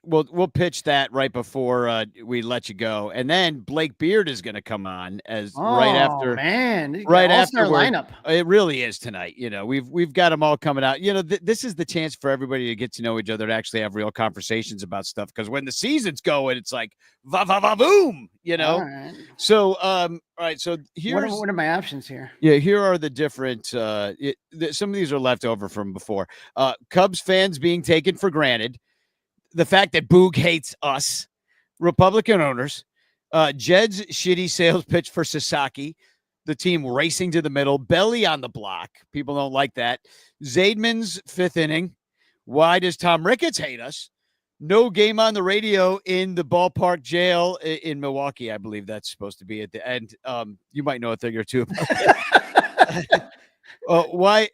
we'll pitch that right before we let you go, and then Blake Beard is going to come on right after. Man, right after after lineup. It really is tonight. We've got them all coming out. This is the chance for everybody to get to know each other, to actually have real conversations about stuff. Because when the season's going, it's like va va va boom. All right. So all right. So here's what are my options here? Yeah, here are the different. Some of these are left over from before. Cubs fans being taken for granted. The fact that Boog hates us. Republican owners. Jed's shitty sales pitch for Sasaki. The team racing to the middle. Belly on the block. People don't like that. Zaidman's fifth inning. Why does Tom Ricketts hate us? No game on the radio in the ballpark jail in Milwaukee. I believe that's supposed to be at the end. You might know a thing or two about that. Why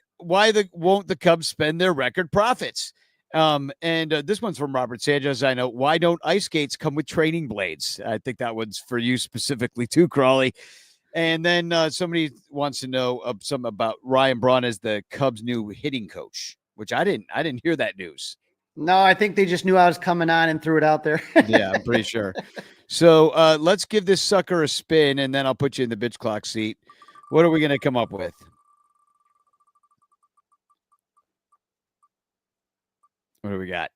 won't the Cubs spend their record profits? And this one's from Robert Sanchez. I know. Why don't ice skates come with training blades? I think that one's for you specifically too, Crawley. And then somebody wants to know something about Ryan Braun as the Cubs' new hitting coach, which I didn't hear that news. No, I think they just knew I was coming on and threw it out there. Yeah, I'm pretty sure. So let's give this sucker a spin, and then I'll put you in the bitch clock seat. What are we going to come up with? What do we got?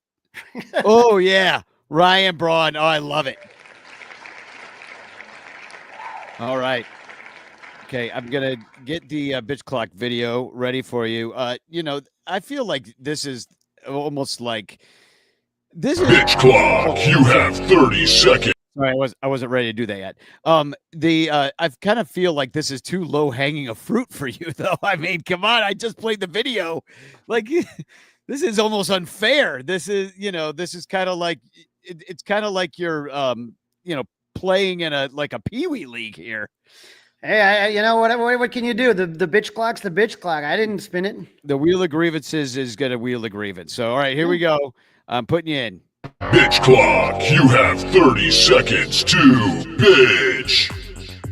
Oh, yeah. Ryan Braun. Oh, I love it. All right. Okay, I'm going to get the bitch clock video ready for you. I feel like this is almost like this is Bitch clock, you have 30 seconds. Sorry, I wasn't ready to do that yet. I kind of feel like this is too low hanging a fruit for you, though. I mean, come on, I just played the video. Like, this is almost unfair. This is kind of like it's kind of like you're playing in a peewee league here. Hey, what can you do? The bitch clock's the bitch clock. I didn't spin it. The wheel of grievances is going to wheel a grievance. So, all right, here we go. I'm putting you in. Bitch clock, you have 30 seconds to bitch.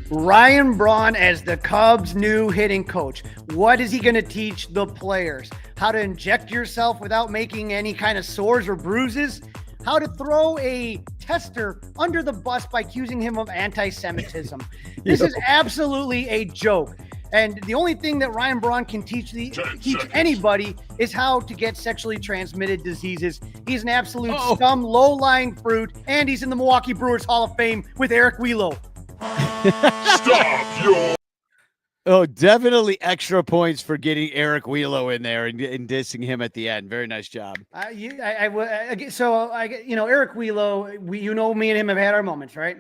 Ryan Braun as the Cubs' new hitting coach. What is he going to teach the players? How to inject yourself without making any kind of sores or bruises? How to throw a tester under the bus by accusing him of anti-Semitism. This is absolutely a joke. And the only thing that Ryan Braun can teach anybody is how to get sexually transmitted diseases. He's an absolute scum, low-lying fruit, and he's in the Milwaukee Brewers Hall of Fame with Eric Wheelo. Stop your... Oh, definitely extra points for getting Eric Wheelo in there and dissing him at the end. Very nice job. Eric Wheelo, me and him have had our moments, right?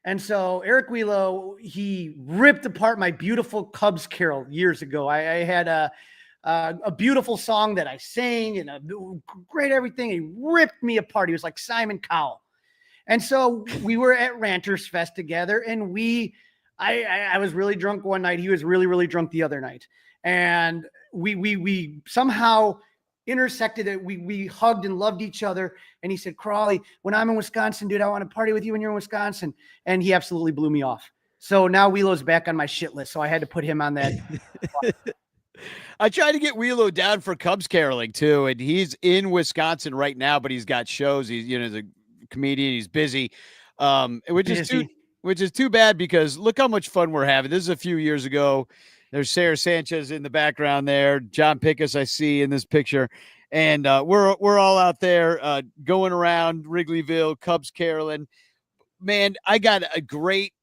And so Eric Wheelo, he ripped apart my beautiful Cubs carol years ago. I had a beautiful song that I sang and a great everything. He ripped me apart. He was like Simon Cowell. And so we were at Ranters Fest together, and I was really drunk one night. He was really, really drunk the other night. And we somehow intersected it. We hugged and loved each other. And he said, Crawley, when I'm in Wisconsin, dude, I want to party with you when you're in Wisconsin. And he absolutely blew me off. So now Wheelo's back on my shit list. So I had to put him on that. I tried to get Wheelo down for Cubs caroling too. And he's in Wisconsin right now, but he's got shows. He's, he's a comedian. He's busy. Which is too bad, because look how much fun we're having. This is a few years ago. There's Sarah Sanchez in the background there. John Pickus I see in this picture. And we're all out there going around Wrigleyville, Cubs caroling. Man, I got a great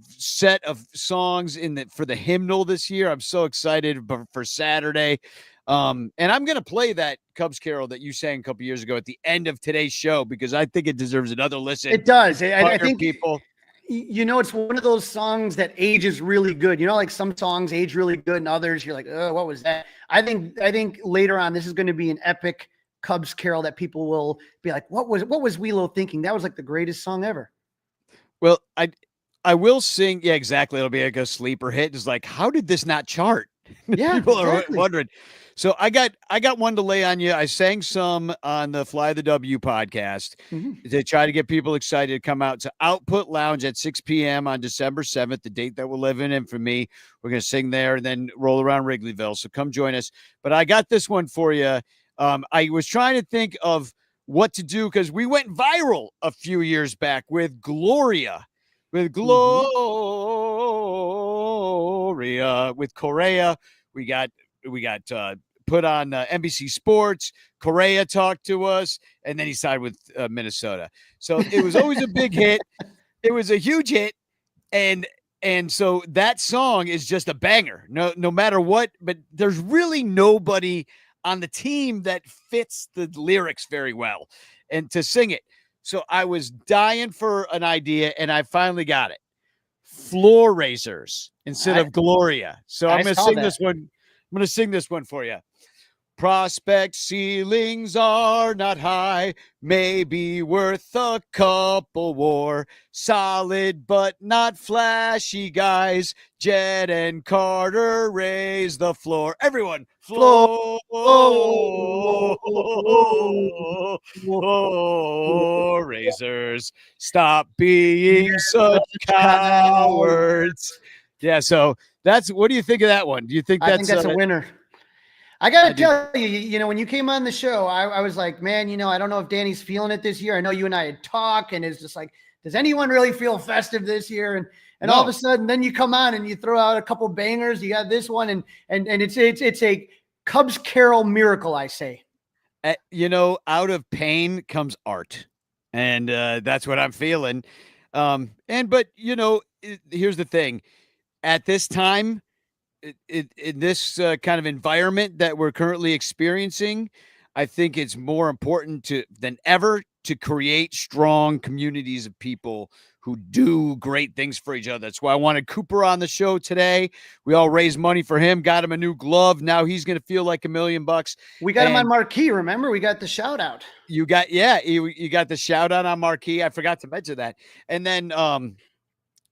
set of songs for the hymnal this year. I'm so excited for Saturday. And I'm going to play that Cubs carol that you sang a couple years ago at the end of today's show, because I think it deserves another listen. It does. I think people. You know, it's one of those songs that ages really good. You know, like some songs age really good and others you're like, oh, what was that? I think later on this is going to be an epic Cubs carol that people will be like, what was Wheelo thinking? That was like the greatest song ever. Well, I will sing. Yeah, exactly. It'll be like a sleeper hit. It's like, how did this not chart? Yeah, People exactly. are wondering. So I got one to lay on you. I sang some on the Fly the W podcast to try to get people excited to come out to Output Lounge at 6 p.m. on December 7th, the date that will live in infamy. We're going to sing there and then roll around Wrigleyville. So come join us. But I got this one for you. I was trying to think of what to do because we went viral a few years back with Gloria. With Gloria, with Correa, we got put on NBC Sports. Correa talked to us, and then he signed with Minnesota. So it was always a big hit. It was a huge hit, and so that song is just a banger. No matter what, but there's really nobody on the team that fits the lyrics very well, and to sing it. So I was dying for an idea, and I finally got it. Floor Raisers instead of Gloria. So I'm going to sing this one. I'm going to sing this one for you. Prospect ceilings are not high, maybe worth a couple war. Solid but not flashy guys. Jed and Carter raise the floor. Everyone, floor raisers. Stop being such cowards. Yeah, so what do you think of that one? Do you think I think that's a winner? I got to tell you, you know, when you came on the show, I was like, man, you know, I don't know if Danny's feeling it this year. I know you and I had talked, and it's just like, does anyone really feel festive this year? And all of a sudden, then you come on and you throw out a couple bangers. You got this one, and it's a Cubs carol miracle, I say. You know, out of pain comes art, and that's what I'm feeling. But you know, here's the thing: at this time, in this kind of environment that we're currently experiencing, I think it's more important than ever to create strong communities of people who do great things for each other. That's why I wanted Cooper on the show today. We all raised money for him, got him a new glove. Now he's going to feel like $1 million. We got him on Marquee. Remember, we got the shout out. You got the shout out on Marquee. I forgot to mention that. And then,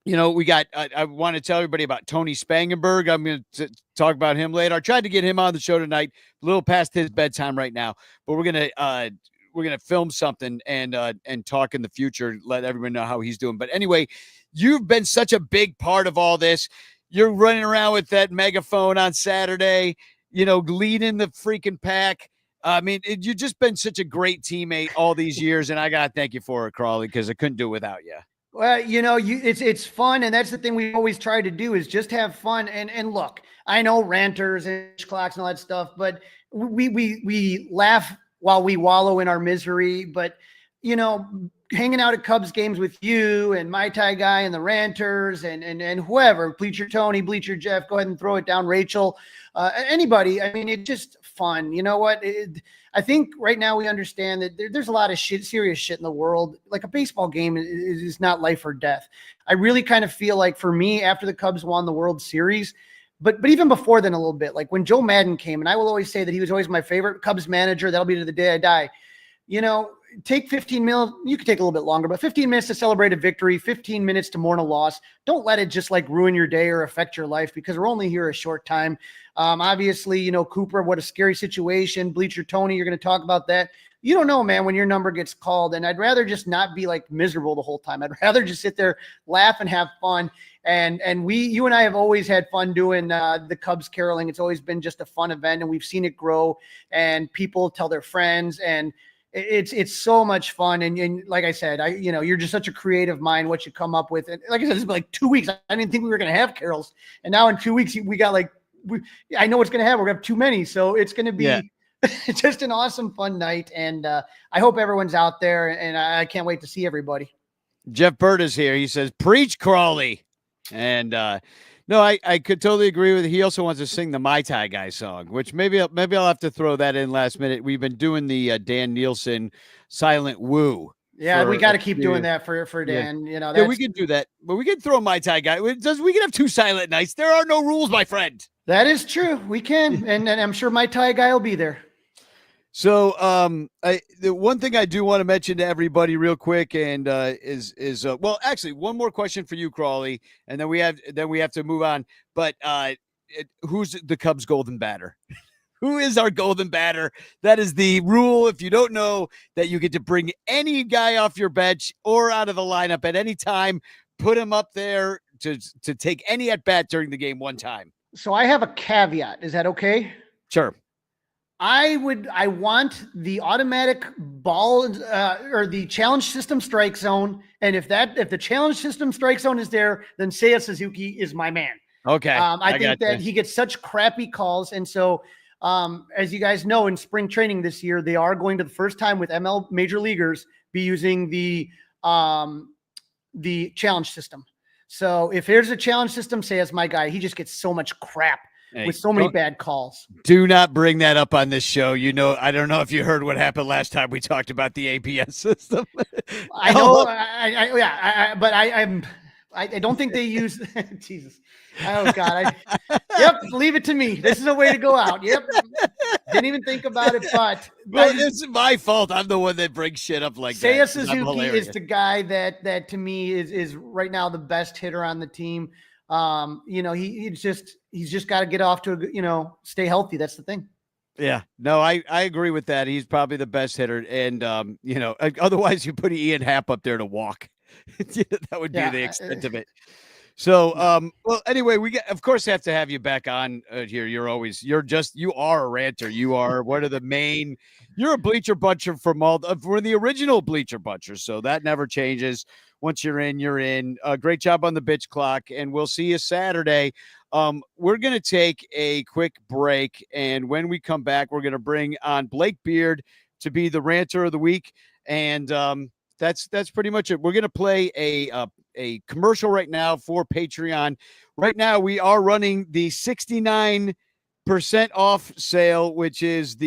you know, we got, I want to tell everybody about Tony Spangenberg. I'm going to talk about him later. I tried to get him on the show tonight, a little past his bedtime right now, but we're going to film something and talk in the future, let everyone know how he's doing. But anyway, you've been such a big part of all this. You're running around with that megaphone on Saturday, you know, leading the freaking pack. I mean, you've just been such a great teammate all these years, and I got to thank you for it, Crawley, because I couldn't do it without you. Well, you know, it's fun, and that's the thing we always try to do is just have fun. And look, I know ranters and clocks and all that stuff, but we laugh while we wallow in our misery. But you know, hanging out at Cubs games with you and my tie guy and the ranters and whoever, Bleacher Tony, Bleacher Jeff, go ahead and throw it down, Rachel, anybody. I mean, it's just fun. You know what? I think right now we understand that there's a lot of serious shit in the world. Like a baseball game is not life or death. I really kind of feel like for me, after the Cubs won the World Series, but even before then a little bit, like when Joe Madden came, and I will always say that he was always my favorite Cubs manager. That'll be to the day I die. You know, take 15 minutes. You could take a little bit longer, but 15 minutes to celebrate a victory, 15 minutes to mourn a loss. Don't let it just like ruin your day or affect your life, because we're only here a short time. Obviously, you know, Cooper, what a scary situation. Bleacher Tony, you're going to talk about that. You don't know, man, when your number gets called. And I'd rather just not be like miserable the whole time. I'd rather just sit there, laugh, and have fun. And you and I have always had fun doing the Cubs caroling. It's always been just a fun event, and we've seen it grow, and people tell their friends, and it's so much fun. And like I said, you know, you're just such a creative mind, what you come up with. And like I said, it's been like 2 weeks. I didn't think we were going to have carols. And now in 2 weeks, we got like, I know what's going to happen. We're going to have too many. So it's going to be just an awesome, fun night. And I hope everyone's out there, and I can't wait to see everybody. Jeff Bird is here. He says, preach, Crawley. And no, I could totally agree with it. He also wants to sing the My Tai Guy song, which maybe I'll have to throw that in last minute. We've been doing the Dan Nielsen Silent Woo. Yeah, we got to us keep doing that for Dan. You know, yeah, we can do that, but we can throw a Mai Tai guy. We can have 2 silent nights. There are no rules, my friend. that is true. We can, and I'm sure my Thai guy will be there. So, the one thing I do want to mention to everybody real quick, and is well, actually, one more question for you, Crawley, and then we have to move on. But who's the Cubs' golden batter? Who is our golden batter? That is the rule. If you don't know, that you get to bring any guy off your bench or out of the lineup at any time, put him up there to take any at bat during the game one time. So I have a caveat. Is that okay? Sure. I want the automatic ball or the challenge system strike zone. And if the challenge system strike zone is there, then Seiya Suzuki is my man. Okay. I think that he gets such crappy calls. And so, as you guys know, in spring training this year, they are going to the first time with ML major leaguers be using the challenge system. So if there's a challenge system, Seiya's my guy. He just gets so much crap. With so many bad calls. Do not bring that up on this show. You know, I don't know if you heard what happened last time we talked about the APS system. I know. But I don't think they use Jesus. Oh God. Yep. Leave it to me. This is a way to go out. Yep. Didn't even think about it, but it's my fault. I'm the one that brings shit up like Seiya that. Suzuki is the guy that to me is right now the best hitter on the team. You know, he's just got to get off to stay healthy. That's the thing. Yeah, no, I agree with that. He's probably the best hitter. And, otherwise you put Ian Happ up there to walk. That would be the extent of it. So, well, anyway, we of course have to have you back on here. You are a ranter. You are one of the main, you're a bleacher buncher from we're the original bleacher bunchers. So that never changes. Once you're in, you're in. Great job on the bitch clock, and we'll see you Saturday. We're going to take a quick break, and when we come back, we're going to bring on Blake Beard to be the ranter of the week, and that's pretty much it. We're going to play a commercial right now for Patreon. Right now, we are running the 69% off sale, which is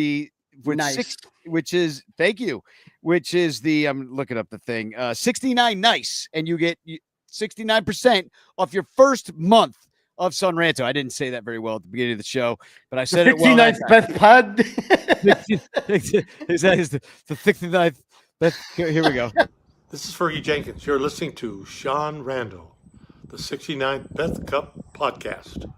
nice. Which is the, I'm looking up the thing, 69 nice, and you get 69% off your first month of Sun Ranto. I didn't say that very well at the beginning of the show, but I said it well. 69th best pod. The 69th best. Here we go. This is Fergie Jenkins. You're listening to Sean Rando, the 69th Beth Cup podcast.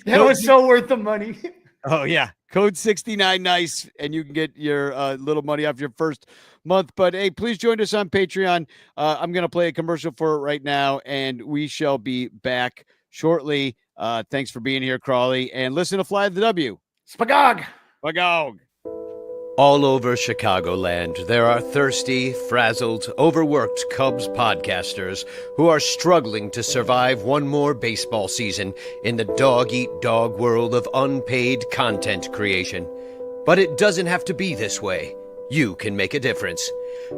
That was so worth the money. Oh, yeah. Code 69 nice, and you can get your little money off your first month. But, hey, please join us on Patreon. I'm going to play a commercial for it right now, and we shall be back shortly. Thanks for being here, Crawley. And listen to Fly the W. Spagog. Spagog. All over Chicagoland, there are thirsty, frazzled, overworked Cubs podcasters who are struggling to survive one more baseball season in the dog-eat-dog world of unpaid content creation. But it doesn't have to be this way. You can make a difference.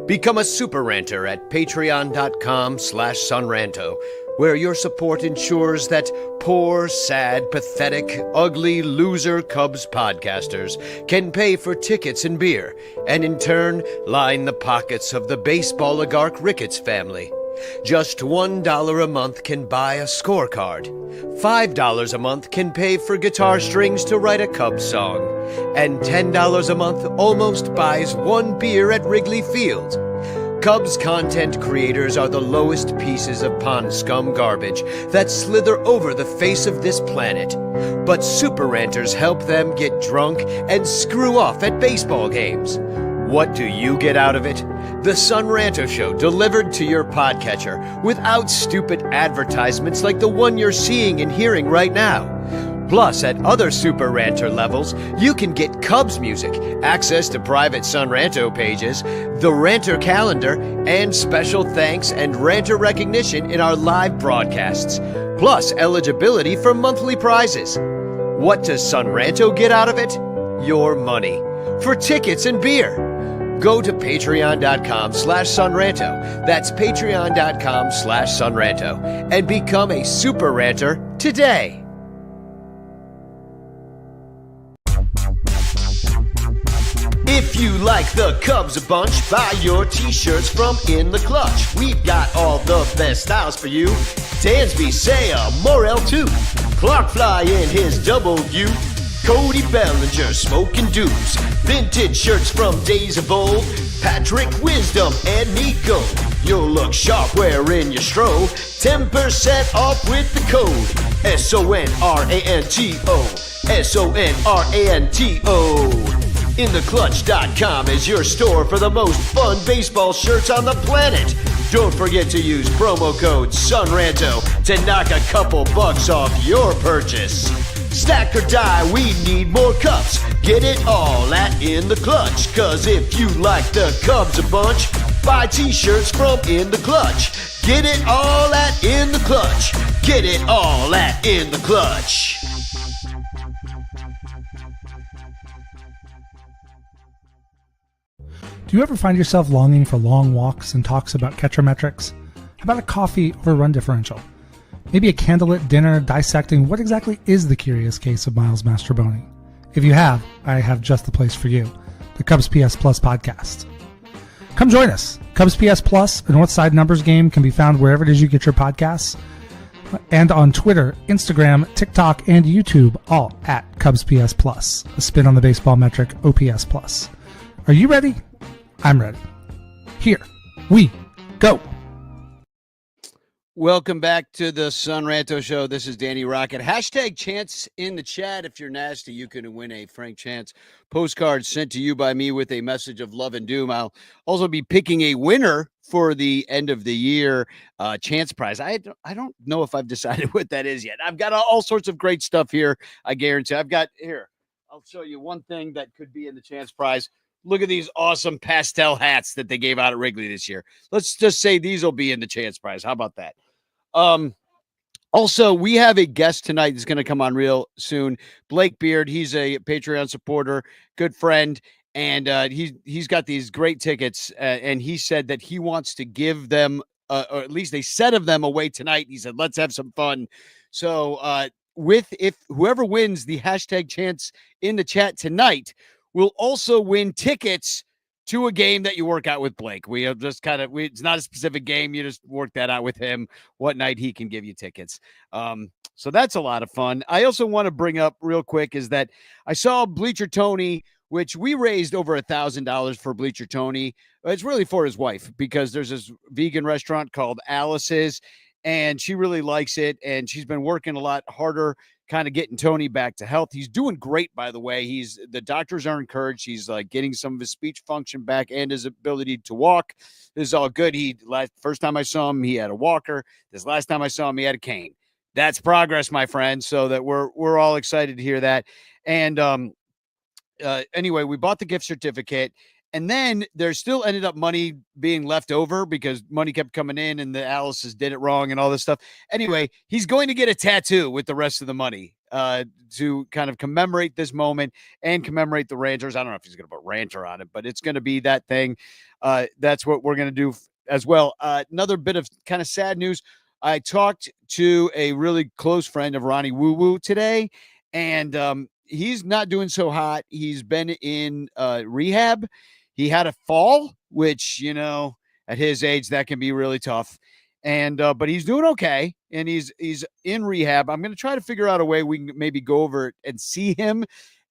Become a super ranter at patreon.com/sunranto, where your support ensures that poor, sad, pathetic, ugly, loser Cubs podcasters can pay for tickets and beer, and in turn line the pockets of the baseball oligarch Ricketts family. Just $1 a month can buy a scorecard. $5 a month can pay for guitar strings to write a Cubs song. And $10 a month almost buys one beer at Wrigley Field. Cubs content creators are the lowest pieces of pond scum garbage that slither over the face of this planet. But super ranters help them get drunk and screw off at baseball games. What do you get out of it? The Sun Ranto Show delivered to your podcatcher without stupid advertisements like the one you're seeing and hearing right now. Plus, at other Super Ranter levels, you can get Cubs music, access to private Sun Ranto pages, the Ranter calendar, and special thanks and Ranter recognition in our live broadcasts. Plus, eligibility for monthly prizes. What does Sun Ranto get out of it? Your money. For tickets and beer. Go to patreon.com/sunranto. That's patreon.com/sunranto. And become a super ranter today. If you like the Cubs a bunch, buy your t-shirts from In the Clutch. We've got all the best styles for you. Dansby, Saya, Morel too. Clark Fly in his W. Cody Bellinger smoking dupes. Vintage shirts from days of old. Patrick Wisdom and Nico. You'll look sharp wearing your stro. 10% off with the code SONRANTO. SONRANTO. InTheClutch.com is your store for the most fun baseball shirts on the planet. Don't forget to use promo code SUNRANTO to knock a couple bucks off your purchase. Stack or die, we need more cups. Get it all at In the Clutch. Cause if you like the Cubs a bunch, buy t-shirts from In the Clutch. Get it all at In the Clutch. Get it all at In the Clutch. Do you ever find yourself longing for long walks and talks about catcher metrics? How about a coffee or a run differential? Maybe a candlelit dinner dissecting what exactly is the curious case of Miles Mastrobuoni? If you have, I have just the place for you, the Cubs PS Plus podcast. Come join us. Cubs PS Plus, a Northside numbers game, can be found wherever it is you get your podcasts, and on Twitter, Instagram, TikTok, and YouTube, all at Cubs PS Plus, a spin on the baseball metric OPS Plus. Are you ready? I'm ready. Here we go. Welcome back to the Sun Ranto Show. This is Danny Rocket. Hashtag chance in the chat. If you're nasty, you can win a Frank Chance postcard sent to you by me with a message of love and doom. I'll also be picking a winner for the end of the year chance prize. I don't know if I've decided what that is yet. I've got all sorts of great stuff here, I guarantee. I've got here. I'll show you one thing that could be in the chance prize. Look at these awesome pastel hats that they gave out at Wrigley this year. Let's just say these will be in the chance prize. How about that? Also, we have a guest tonight that's going to come on real soon. Blake Beard. He's a Patreon supporter, good friend, and he's got these great tickets. And he said that he wants to give them, or at least a set of them, away tonight. He said, "Let's have some fun." So, if whoever wins the hashtag chance in the chat tonight will also win tickets to a game that you work out with Blake. We have just it's not a specific game. You just work that out with him, what night he can give you tickets. So that's a lot of fun. I also want to bring up real quick is that I saw Bleacher Tony, which we raised over $1,000 for Bleacher Tony. It's really for his wife because there's this vegan restaurant called Alice's and she really likes it. And she's been working a lot harder, kind of getting Tony back to health. He's doing great, by the way. The doctors are encouraged. He's like getting some of his speech function back and his ability to walk. This is all good. First time I saw him, he had a walker. This last time I saw him, he had a cane. That's progress, my friend. So that we're all excited to hear that. And anyway, we bought the gift certificate. And then there still ended up money being left over because money kept coming in and the Alice's did it wrong and all this stuff. Anyway, he's going to get a tattoo with the rest of the money to kind of commemorate this moment and commemorate the Rangers. I don't know if he's going to put Rancher on it, but it's going to be that thing. That's what we're going to do as well. Another bit of kind of sad news. I talked to a really close friend of Ronnie Woo Woo today, and he's not doing so hot. He's been in rehab. He had a fall, which, at his age, that can be really tough. And but he's doing okay, and he's in rehab. I'm going to try to figure out a way we can maybe go over and see him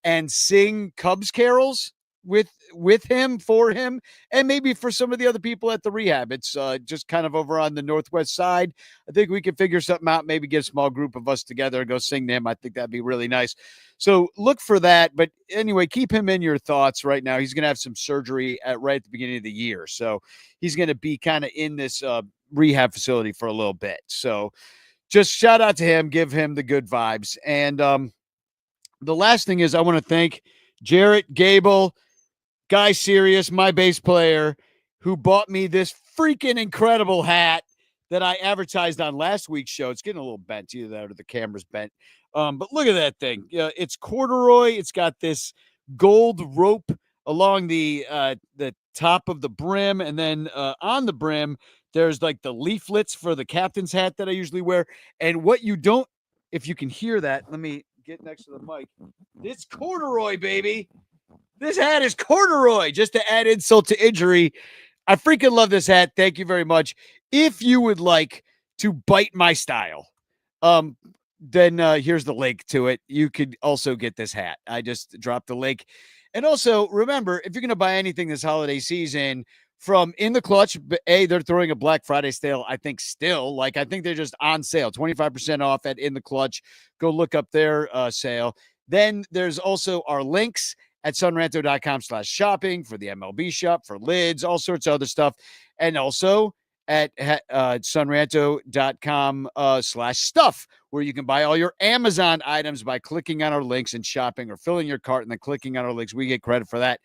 and sing Cubs carols with him, for him, and maybe for some of the other people at the rehab. It's just kind of over on the northwest side. I think we can figure something out, maybe get a small group of us together and go sing to him. I think that'd be really nice. So look for that. But anyway, keep him in your thoughts right now. He's going to have some surgery right at the beginning of the year. So he's going to be kind of in this rehab facility for a little bit. So just shout out to him, give him the good vibes. And the last thing is I want to thank Jarrett Gable, Guy Sirius, my bass player, who bought me this freaking incredible hat that I advertised on last week's show. It's getting a little bent, either that or the camera's bent. But look at that thing. It's corduroy. It's got this gold rope along the top of the brim. And then on the brim, there's like the leaflets for the captain's hat that I usually wear. And what you don't, if you can hear that, let me get next to the mic. It's corduroy, baby. This hat is corduroy, just to add insult to injury. I freaking love this hat. Thank you very much. If you would like to bite my style, then here's the link to it. You could also get this hat. I just dropped the link. And also remember, if you're going to buy anything this holiday season from In the Clutch, they're throwing a Black Friday sale. I think still, I think they're just on sale, 25% off at In the Clutch. Go look up their sale. Then there's also our links at sunranto.com/shopping for the MLB shop, for lids, all sorts of other stuff. And also at sunranto.com/stuff, where you can buy all your Amazon items by clicking on our links and shopping, or filling your cart and then clicking on our links. We get credit for that.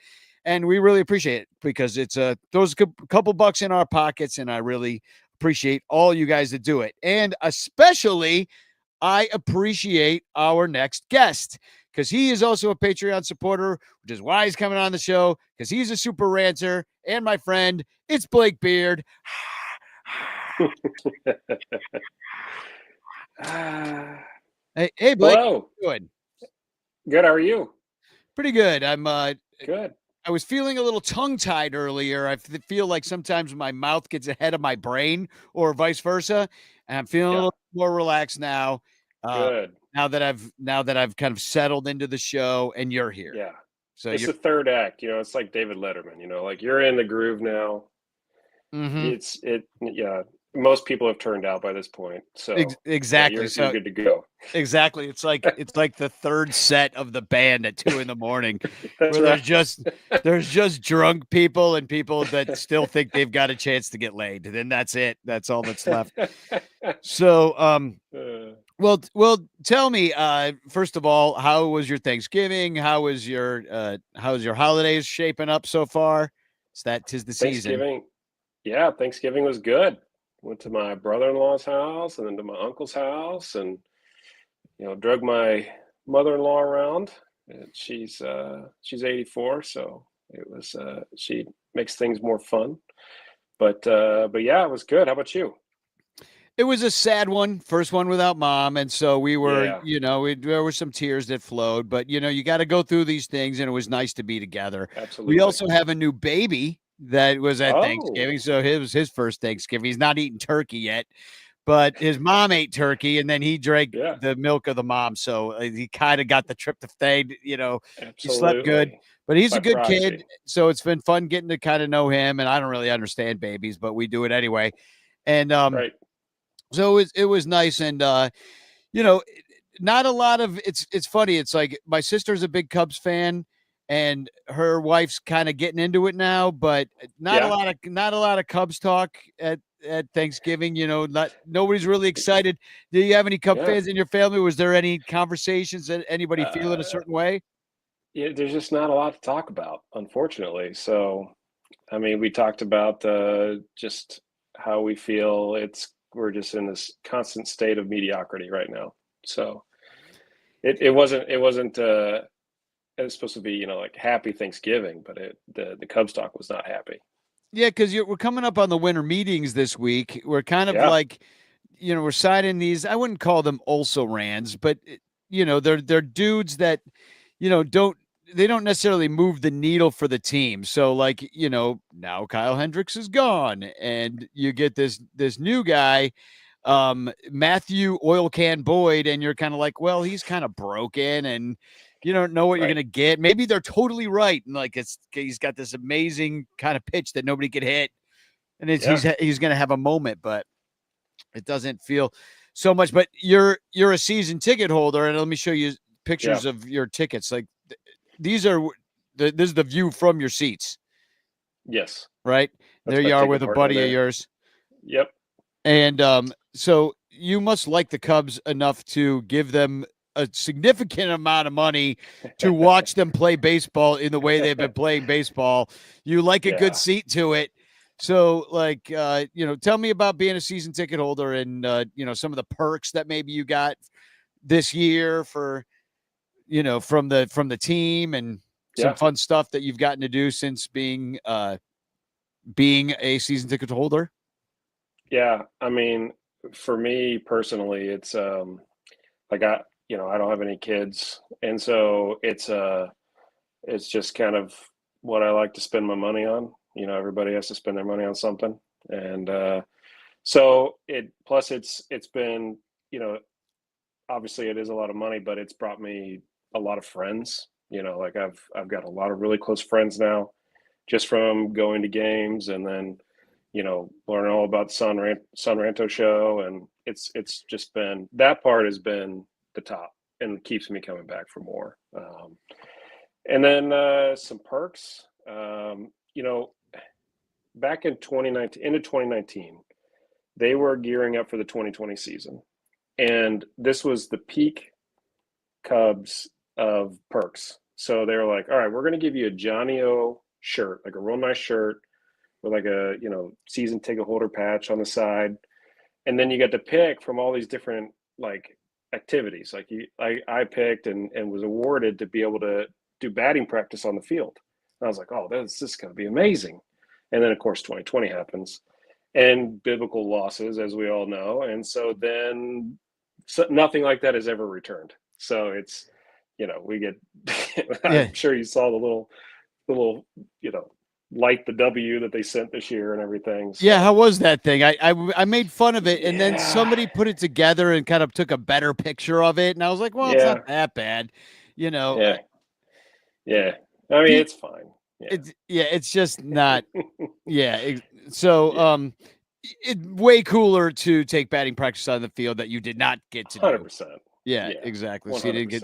And we really appreciate it, because it's those couple bucks in our pockets. And I really appreciate all you guys that do it. And especially, I appreciate our next guest, because he is also a Patreon supporter, which is why he's coming on the show, because he's a super ranter and my friend. It's Blake Beard. Hey, Blake. Hello. How you doing? Good. How are you? Pretty good. I'm Good. I was feeling a little tongue-tied earlier. I feel like sometimes my mouth gets ahead of my brain, or vice versa, and I'm feeling a little more relaxed now. Good. Now that I've kind of settled into the show and you're here. Yeah. So It's the third act. It's like David Letterman. Like you're in the groove now. Yeah. Most people have turned out by this point. So exactly. Yeah, you're good to go. Exactly. It's like the third set of the band at 2 a.m, That's where right. there's just drunk people and people that still think they've got a chance to get laid. Then that's it. That's all that's left. So, well, tell me, first of all, how was your Thanksgiving? How's your holidays shaping up so far? Tis the season. Thanksgiving was good. Went to my brother-in-law's house and then to my uncle's house, and drug my mother-in-law around. And she's 84, so it was she makes things more fun. But yeah, it was good. How about you? It was a sad one, first one without mom, and so we were, Yeah. there were some tears that flowed, but you got to go through these things, and it was nice to be together. Absolutely. We also have a new baby that was at Oh. Thanksgiving, so it was his first Thanksgiving. He's not eating turkey yet, but his mom ate turkey, and then he drank the milk of the mom, so he kind of got the tryptophan. He slept good, but he's a good kid, so it's been fun getting to kind of know him. And I don't really understand babies, but we do it anyway. And Right. so it was nice. And not a lot of it's funny. It's like my sister's a big Cubs fan, and her wife's kind of getting into it now, but not a lot of Cubs talk at Thanksgiving. Nobody's really excited. Do you have any Cub fans in your family? Was there any conversations that anybody feeling a certain way? Yeah, there's just not a lot to talk about, unfortunately. So, I mean, we talked about just how we feel. We're just in this constant state of mediocrity right now. So, it wasn't it was supposed to be like happy Thanksgiving, but the Cubs talk was not happy. Yeah, because we're coming up on the winter meetings this week. We're kind of like, we're signing these. I wouldn't call them also rans, but they're dudes that don't necessarily move the needle for the team. So now Kyle Hendricks is gone, and you get this new guy, Matthew Oil Can Boyd, and you're kind of like, well, he's kind of broken, and you don't know what you're gonna get. Maybe they're totally right, and he's got this amazing kind of pitch that nobody could hit, and he's gonna have a moment, but it doesn't feel so much. But you're a season ticket holder, and let me show you pictures of your tickets. Like this is the view from your seats. Yes. Right. That's there you my are ticket with a partner buddy there. of yours. Yep. And so you must like the Cubs enough to give them a significant amount of money to watch them play baseball in the way they've been playing baseball. You like a good seat to it. So tell me about being a season ticket holder and, some of the perks that maybe you got this year for, from the team, and some fun stuff that you've gotten to do since being a season ticket holder. Yeah. I mean, for me personally, it's I don't have any kids. And so it's It's just kind of what I like to spend my money on. Everybody has to spend their money on something. And so it's been, obviously it is a lot of money, but it's brought me a lot of friends. Like I've got a lot of really close friends now just from going to games, and then, learning all about the Son Ranto show. And it's just been, that part has been the top and keeps me coming back for more. And then some perks, back in 2019, into 2019, they were gearing up for the 2020 season. And this was the peak Cubs of perks. So they were like, all right, we're going to give you a Johnny O shirt, like a real nice shirt with like a, season ticket holder patch on the side. And then you get to pick from all these different like activities. Like I picked and was awarded to be able to do batting practice on the field. And I was like, oh, this is going to be amazing. And then of course 2020 happens, and biblical losses, as we all know. And so then nothing like that has ever returned. So it's, we get, I'm sure you saw the little, like the W that they sent this year and everything. So. Yeah, how was that thing? I made fun of it, and then somebody put it together and kind of took a better picture of it, and I was like, well, it's not that bad, Yeah. Yeah. I mean, it's fine. Yeah. It's just not. So, it's way cooler to take batting practice on the field that you did not get to do. 100%. Yeah, exactly. 100%. So you didn't get.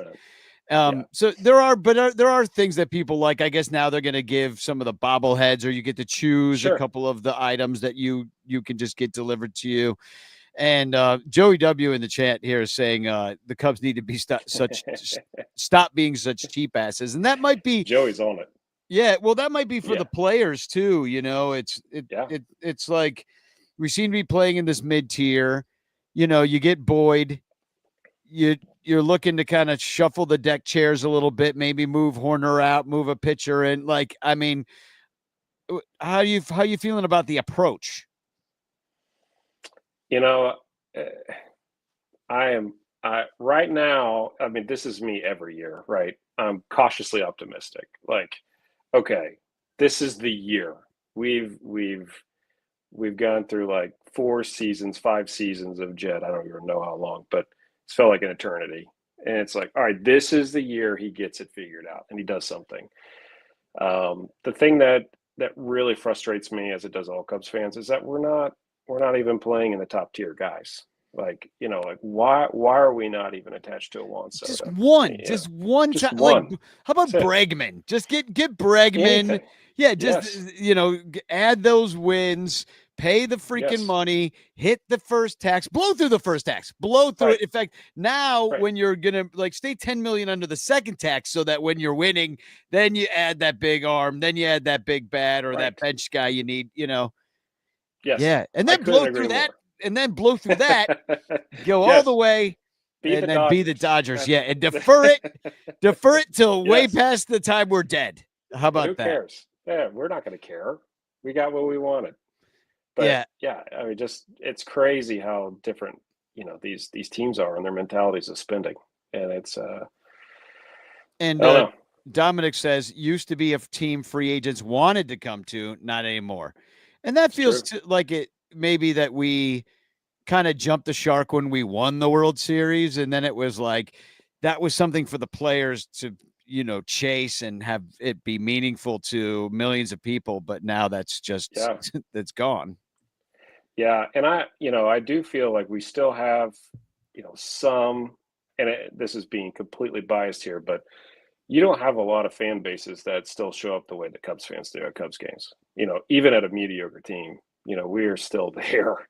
So there are things that people like. I guess now they're going to give some of the bobbleheads, or you get to choose a couple of the items that you can just get delivered to you. And Joey W in the chat here is saying the Cubs need to be stop being such cheap asses, and that might be Joey's on it. Yeah, well, that might be for the players too. It's like we seem to be playing in this mid tier. You get Boyd. You're looking to kind of shuffle the deck chairs a little bit, maybe move Horner out, move a pitcher in. Like, I mean, how you feeling about the approach? Right now, I mean, this is me every year, right? I'm cautiously optimistic. Like, okay, this is the year. We've gone through like 5 seasons of Jed. I don't even know how long, but it's felt like an eternity. And it's like, all right, this is the year he gets it figured out and he does something. The thing that really frustrates me, as it does all Cubs fans, is that we're not even playing in the top tier guys. Like, why are we not even attached to a Juan Soto? Just one time. Like, how about Bregman? Just get Bregman. Anything. Yeah, add those wins, pay the freaking money, hit the first tax, blow through the first tax, blow through it. In fact, now when you're gonna stay 10 million under the second tax, so that when you're winning, then you add that big arm, then you add that big bat or that bench guy you need. Yes. Yeah, and then blow through that. And then blow through that, go all the way, and then be the Dodgers. Yeah, and defer it till way past the time we're dead. How about that? Who cares? Yeah, we're not going to care. We got what we wanted. But I mean, it's crazy how different these teams are and their mentalities of spending, and it's And Dominic says used to be a team free agents wanted to come to, not anymore, and that feels like it. Maybe that we kind of jumped the shark when we won the World Series. And then it was like, that was something for the players to, chase and have it be meaningful to millions of people. But now that's just, that's gone. Yeah. And I do feel like we still have, some, and this is being completely biased here, but you don't have a lot of fan bases that still show up the way the Cubs fans do at Cubs games, even at a mediocre team. We are still there.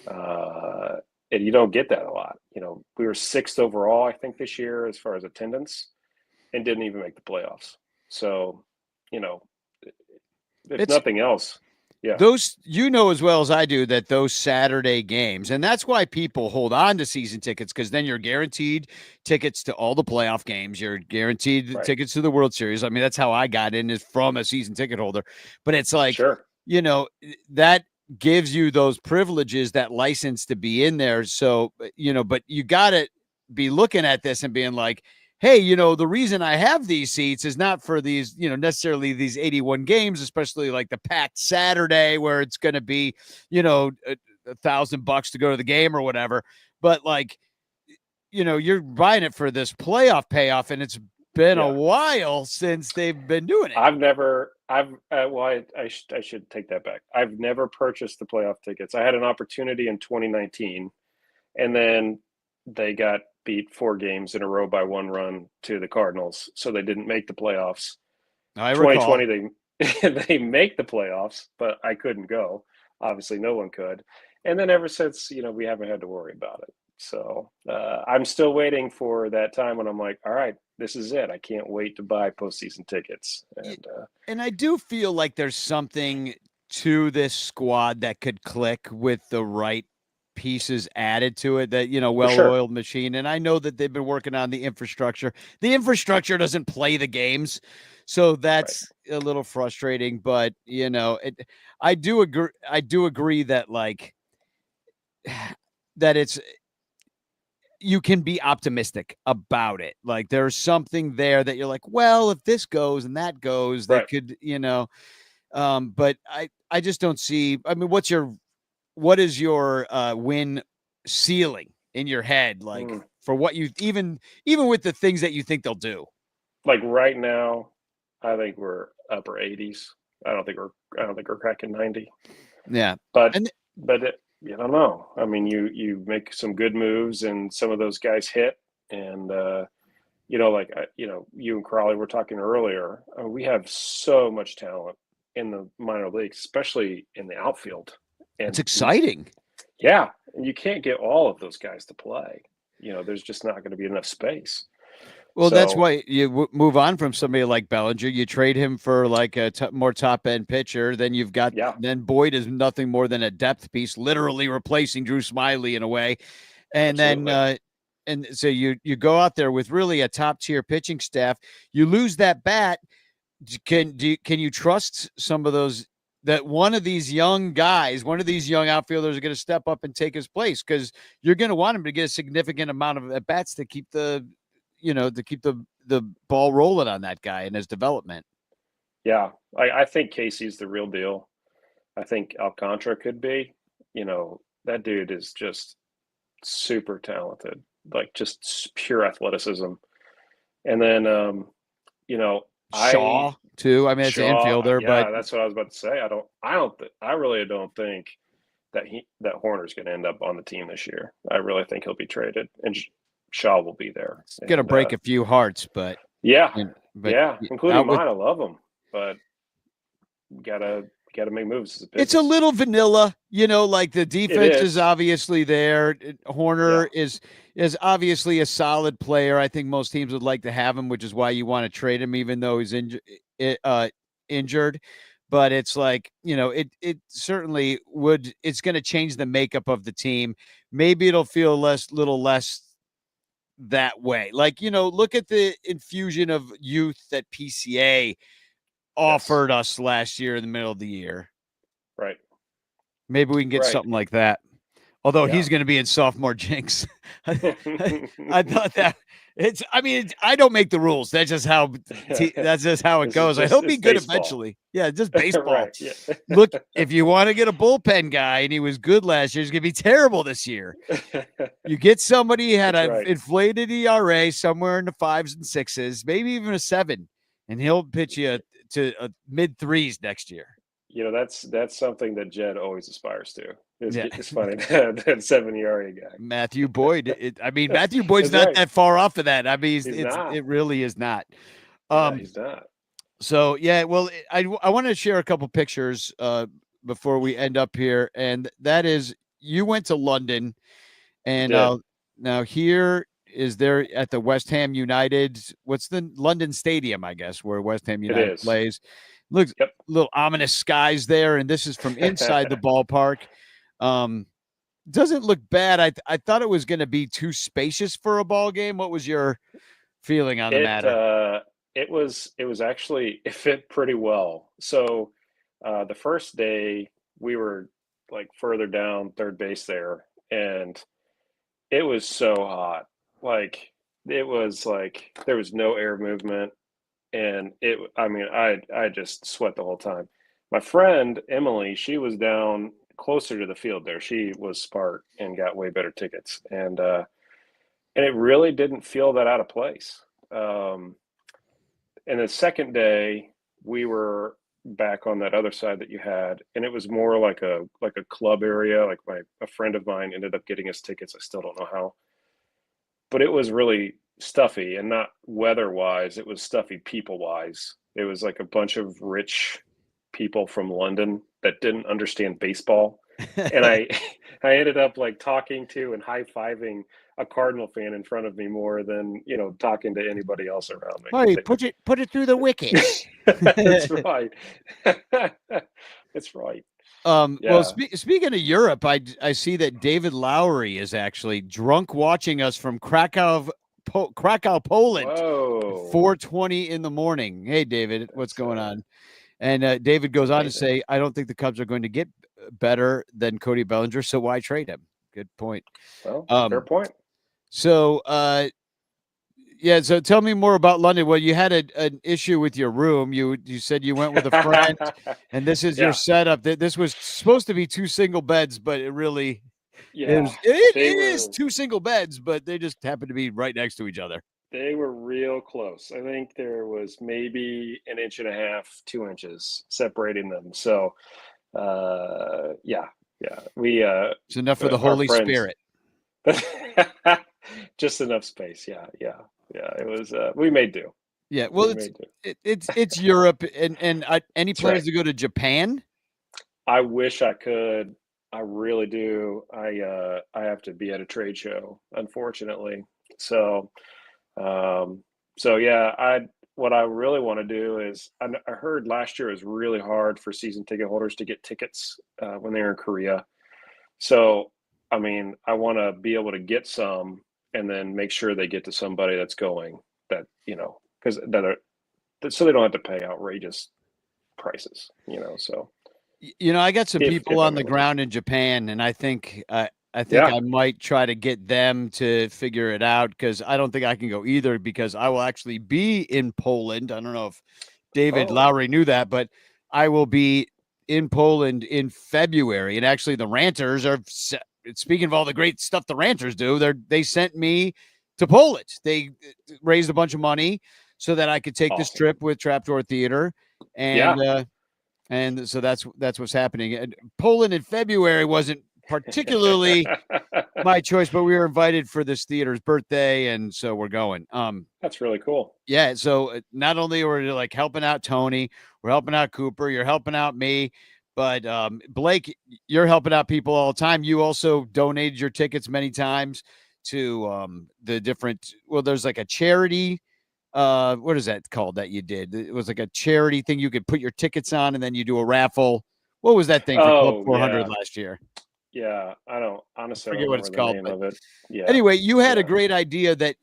And you don't get that a lot. We were 6th overall, I think, this year as far as attendance, and didn't even make the playoffs. So, if nothing else, those, as well as I do, that those Saturday games, and that's why people hold on to season tickets, because then you're guaranteed tickets to all the playoff games. You're guaranteed tickets to the World Series. I mean, that's how I got in, is from a season ticket holder. But it's like, that gives you those privileges, that license to be in there. So, but you got to be looking at this and being like, hey, you know, the reason I have these seats is not for these, you know, necessarily these 81 games, especially like the packed Saturday where it's going to be, you know, $1,000 to go to the game or whatever. But like, you know, you're buying it for this playoff payoff, and it's been a while since they've been doing it. I should take that back. I've never purchased the playoff tickets. I had an opportunity in 2019, and then they got beat 4 games in a row by 1 run to the Cardinals, so they didn't make the playoffs. I 2020 recall. they make the playoffs, but I couldn't go. Obviously, no one could. And then ever since, you know, we haven't had to worry about it. So I'm still waiting for that time when I'm like, all right, this is it. I can't wait to buy postseason tickets. And I do feel like there's something to this squad that could click with the right pieces added to it, that, you know, well-oiled machine. And I know that they've been working on the infrastructure. The infrastructure doesn't play the games, so that's a little frustrating. But, you know, I do agree that, like, that it's, you can be optimistic about it. Like, there's something there that you're like, well, if this goes and that goes, they could, you know. But I just don't see. I mean, what is your win ceiling in your head, like, for what you, even with the things that you think they'll do? Like right now, I think we're upper 80s. I don't think we're cracking 90. Yeah, but you don't know. I mean, you make some good moves, and some of those guys hit, and you know, like you know, you and Crawley were talking earlier. We have so much talent in the minor leagues, especially in the outfield. And it's exciting. Yeah, and you can't get all of those guys to play. You know, there's just not going to be enough space. Well, that's why you move on from somebody like Bellinger. You trade him for like a more top end pitcher. Then you've got, then Boyd is nothing more than a depth piece, literally replacing Drew Smiley in a way. And then, and so you go out there with really a top tier pitching staff. You lose that bat. Can you trust some of those, that one of these young guys, one of these young outfielders are going to step up and take his place? Because you're going to want him to get a significant amount of at bats to keep the, you know, to keep the ball rolling on that guy in his development. Yeah, I think Casey's the real deal. I think Alcantara could be. You know, that dude is just super talented, like just pure athleticism. And then, you know, Shaw too. I mean, it's an infielder, but that's what I was about to say. I really don't think that Horner's going to end up on the team this year. I really think he'll be traded, and Shaw will be there. It's going to break a few hearts, but including mine. I love him, but gotta make moves. It's a little vanilla, you know, like the defense is obviously there. Horner is obviously a solid player. I think most teams would like to have him, which is why you want to trade him, even though he's injured. But it's like, you know, it certainly would. It's going to change the makeup of the team. Maybe it'll feel little less that way. Like, you know, look at the infusion of youth that PCA offered us last year in the middle of the year. Right. Maybe we can get something like that. Although he's going to be in sophomore jinx. I thought that I don't make the rules. That's just how it goes. I hope he's good eventually. Yeah, just baseball. Look, if you want to get a bullpen guy and he was good last year, he's going to be terrible this year. You get somebody who had an inflated ERA somewhere in the 5s and 6s, maybe even a 7, and he'll pitch you to mid 3s next year. You know, that's something that Jed always aspires to. It's funny that 7 ERA guy, Matthew Boyd. Matthew Boyd's not that far off of that. I mean, it really is not. He's not. So yeah, well, I want to share a couple pictures before we end up here, and that is, you went to London, and now here is there at the West Ham United. What's the London Stadium, I guess, where West Ham United plays. Looks little ominous skies there, and this is from inside the ballpark. Doesn't look bad. I thought it was going to be too spacious for a ball game. What was your feeling on the matter? It was actually, it fit pretty well. So the first day we were like further down third base there, and it was so hot. Like it was like there was no air movement, and I just sweat the whole time. My friend Emily, she was down closer to the field there. She was smart and got way better tickets, and it really didn't feel that out of place. Um, and the second day, we were back on that other side that you had, and it was more like a club area. Like a friend of mine ended up getting us tickets. I still don't know how, but it was really stuffy, and not weather wise. It was stuffy people wise. It was like a bunch of rich people from London that didn't understand baseball. And I ended up like talking to and high-fiving a Cardinal fan in front of me more than, talking to anybody else around me. Hey, put it through the wickets. That's right. That's right. Well, Yeah. speaking of Europe, I see that David Lowry is actually drunk watching us from Krakow, Poland. Whoa. 4:20 in the morning. Hey, David, what's going on? And David goes on to say, I don't think the Cubs are going to get better than Cody Bellinger, so why trade him? Good point. Well, fair point. So, yeah. So tell me more about London. Well, you had an issue with your room. You said you went with a friend, and this is your setup. This was supposed to be 2 single beds, but it really, it is 2 single beds, but they just happen to be right next to each other. They were real close. I think there was maybe 1.5 inches, 2 inches separating them. So, yeah. We it's enough for the Holy Spirit. Just enough space. Yeah. It was. We made do. Yeah. Well, it's Europe, and any plans to go to Japan? I wish I could. I really do. I have to be at a trade show, unfortunately. So. Yeah, what I really want to do is I heard last year it was really hard for season ticket holders to get tickets when they were in Korea. So, I mean, I want to be able to get some and then make sure they get to somebody that's going that, because so they don't have to pay outrageous prices, so. I got some people on the ground in Japan, and I think I might try to get them to figure it out, because I don't think I can go either, because I will actually be in Poland. I don't know if David Lowry knew that, but I will be in Poland in February. And actually the Ranters are, speaking of all the great stuff the Ranters do, they sent me to Poland. They raised a bunch of money so that I could take this trip with Trapdoor Theater. And so that's what's happening. And Poland in February wasn't particularly my choice, but we were invited for this theater's birthday, and so we're going. That's really cool. Yeah. So not only are we like helping out Tony, we're helping out Cooper, you're helping out me, but Blake, you're helping out people all the time. You also donated your tickets many times to the different. Well, there's like a charity. What is that called that you did? It was like a charity thing you could put your tickets on, and then you do a raffle. What was that thing for Club 400 last year? Yeah, I don't honestly forget what it's called. Of it. Yeah. Anyway, you had a great idea that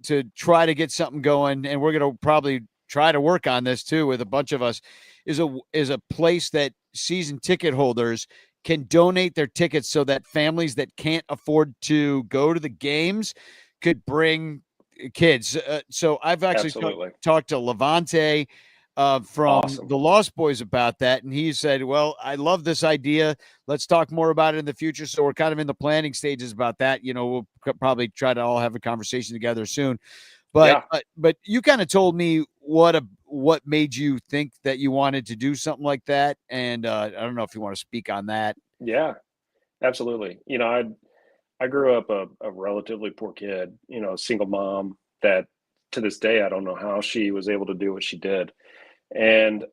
to try to get something going, and we're going to probably try to work on this too with a bunch of us. Is a place that season ticket holders can donate their tickets so that families that can't afford to go to the games could bring kids. So I've actually talked to Levante from the Lost Boys about that, and he said, well, I love this idea, let's talk more about it in the future. So we're kind of in the planning stages about that. We'll probably try to all have a conversation together soon, but you kind of told me what made you think that you wanted to do something like that, and I don't know if you want to speak on that. Yeah, absolutely. I grew up a relatively poor kid, a single mom that to this day I don't know how she was able to do what she did. And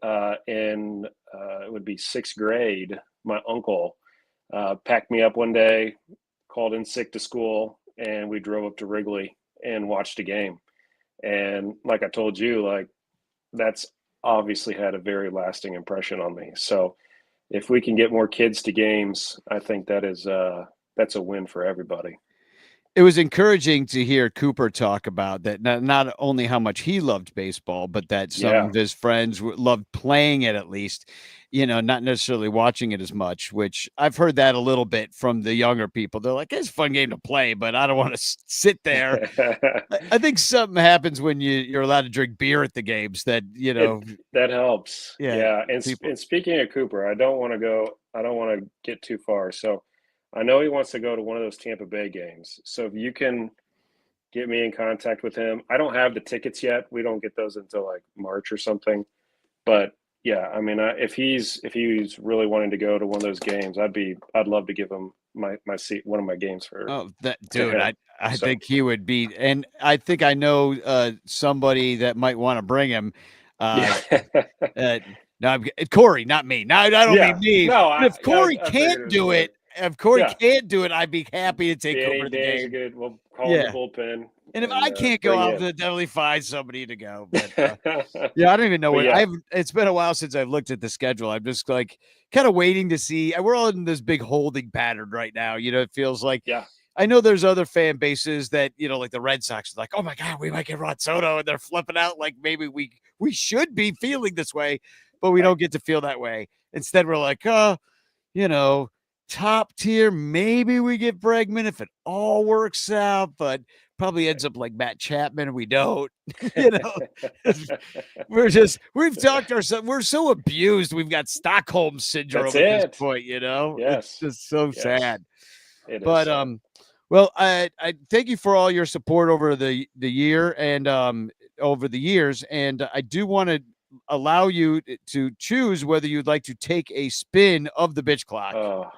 it would be 6th grade, my uncle packed me up one day, called in sick to school, and we drove up to Wrigley and watched a game. And like I told you, like that's obviously had a very lasting impression on me. So if we can get more kids to games, I think that's a win for everybody. It was encouraging to hear Cooper talk about that, not only how much he loved baseball, but that some of his friends loved playing it, at least, not necessarily watching it as much, which I've heard that a little bit from the younger people. They're like, it's a fun game to play, but I don't want to sit there. I think something happens when you're allowed to drink beer at the games that, that helps. Yeah, And speaking of Cooper, I don't want to get too far. So I know he wants to go to one of those Tampa Bay games. So if you can get me in contact with him, I don't have the tickets yet. We don't get those until like March or something. But yeah, I mean, if he's really wanting to go to one of those games, I'd love to give him my seat, one of my games for. Oh, dude, I think he would be, and I think I know somebody that might want to bring him. No, Corey, not me. No, I don't mean me. No, but if Corey I can't do it, I'd be happy to take over the Danny's game. good. We'll call him the bullpen. And if I can't go, I'll definitely find somebody to go. But I don't even know what it's been a while since I've looked at the schedule. I'm just like kind of waiting to see. We're all in this big holding pattern right now. It feels like. Yeah. I know there's other fan bases that, like the Red Sox, like, oh my God, we might get Ron Soto, and they're flipping out like maybe we should be feeling this way, but we don't get to feel that way. Instead, we're like, top tier, maybe we get Bregman if it all works out, but probably ends up like Matt Chapman, and we don't. We've talked ourselves. We're so abused. We've got Stockholm syndrome at this point. Yes. It's just so sad. It but is. Well, I thank you for all your support over the year and over the years, and I do want to allow you to choose whether you'd like to take a spin of the bitch clock.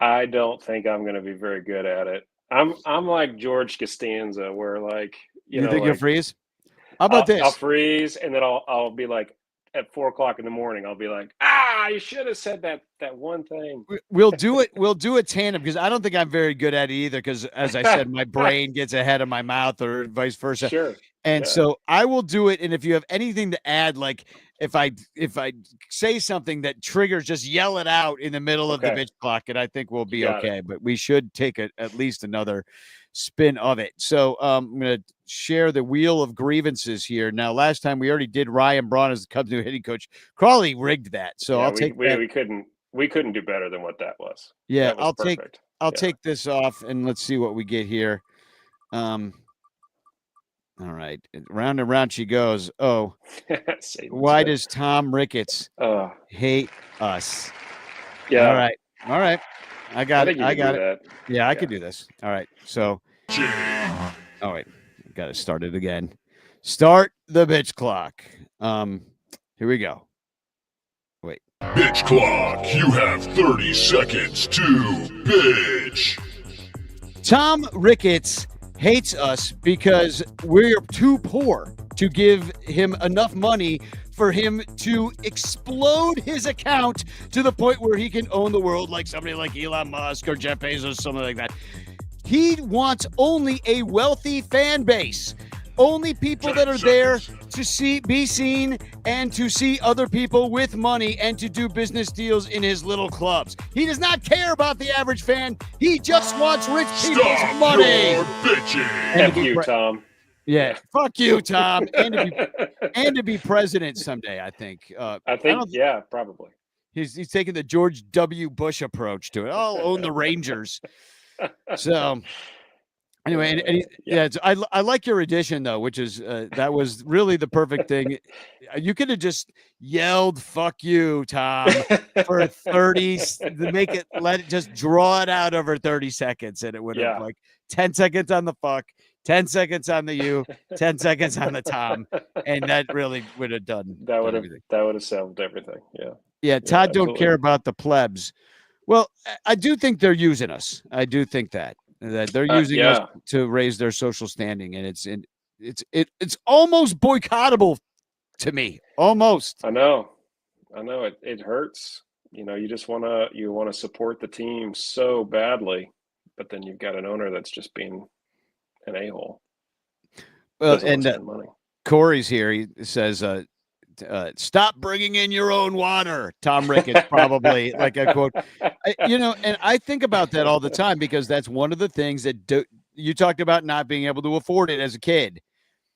I don't think I'm going to be very good at it. I'm like George Costanza, where like you think you'll freeze? How about this? I'll freeze, and then I'll be like at 4:00 in the morning. I'll be like, you should have said that one thing. We'll do it. We'll do a tandem because I don't think I'm very good at it either. Because as I said, my brain gets ahead of my mouth, or vice versa. Sure. And so I will do it. And if you have anything to add, like if I say something that triggers, just yell it out in the middle of the bitch clock, and I think we'll be okay. But we should take at least another spin of it. So I'm going to share the wheel of grievances here. Now, last time we already did Ryan Braun as the Cubs' new hitting coach. Crawley rigged that. So I'll take that. We couldn't do better than what that was. Yeah, that was I'll take this off, and let's see what we get here. All right. Round and round she goes. Oh, why does Tom Ricketts hate us? Yeah. All right. I got it. That. Yeah, I could do this. All right. So, all right. Got to start it again. Start the bitch clock. Here we go. Wait. Bitch clock. You have 30 seconds to bitch. Tom Ricketts hates us because we're too poor to give him enough money for him to explode his account to the point where he can own the world like somebody like Elon Musk or Jeff Bezos, something like that. He wants only a wealthy fan base, only people that are there to be seen and to see other people with money and to do business deals in his little clubs. He does not care about the average fan. He just wants rich people's money. Your bitching. F you, Tom. Yeah, fuck you, Tom. And to be president someday, I think. Probably. He's taking the George W. Bush approach to it. I'll own the Rangers. So anyway, I like your addition though, which is that was really the perfect thing. You could have just yelled "fuck you, Tom" for 30 to just draw it out over 30 seconds, and it would have like 10 seconds on the fuck, 10 seconds on the you, 10 seconds on the Tom, and that really would have done that would have solved everything. Yeah. Todd don't care about the plebs. Well, I do think they're using us. I do think that they're using us to raise their social standing, and it's almost boycottable to me. Almost. I know it hurts. You just want to support the team so badly, but then you've got an owner that's just being an a-hole. Well, and Corey's here. He says stop bringing in your own water. Tom Ricketts, probably like a quote. And I think about that all the time because that's one of the things that you talked about not being able to afford it as a kid.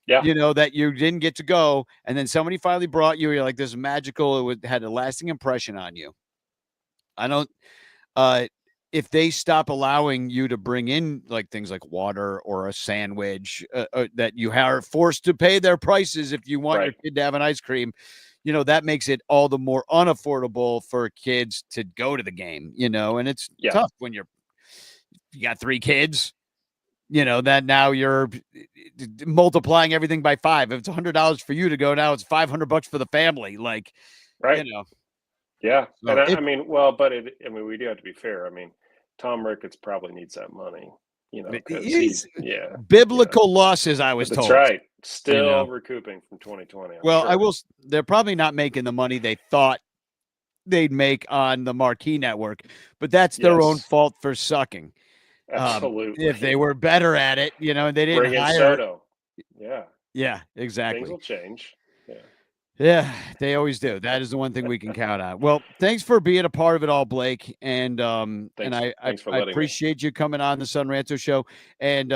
Yeah. That you didn't get to go. And then somebody finally brought you. You're like, this is magical. It had a lasting impression on you. I don't, if they stop allowing you to bring in like things like water or a sandwich that you are forced to pay their prices if you want your kid to have an ice cream, that makes it all the more unaffordable for kids to go to the game, and it's tough when you got 3 kids, that now you're multiplying everything by 5. If it's $100 for you to go, now it's $500 for the family. Like, right. Yeah. So and we do have to be fair. I mean, Tom Ricketts probably needs that money, because he's biblical losses, I was told. That's right. Still recouping from 2020. They're probably not making the money they thought they'd make on the marquee network, but that's their own fault for sucking. Absolutely. If they were better at it, they didn't bring in hire Soto. Yeah, exactly. Things will change. Yeah, they always do. That is the one thing we can count on. Well, thanks for being a part of it all, Blake. And I appreciate you coming on the Son Ranto show. And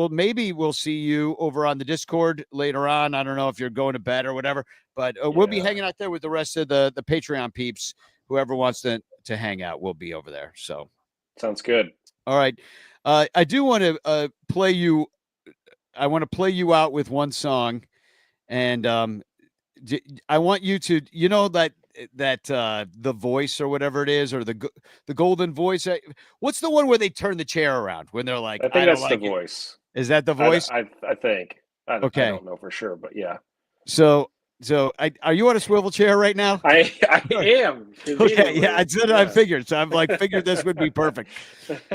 maybe we'll see you over on the Discord later on. I don't know if you're going to bed or whatever, but we'll be hanging out there with the rest of the Patreon peeps. Whoever wants to hang out, we'll be over there. So sounds good. All right. I do want to play you. I want to play you out with one song, and I want you to, that The Voice or whatever it is, or the Golden Voice. What's the one where they turn the chair around when they're like, I think that's The Voice. Is that The Voice? I think. I Okay. don't know for sure, but yeah. So are you on a swivel chair right now? I am. Okay. Yeah. I figured. So I've figured this would be perfect.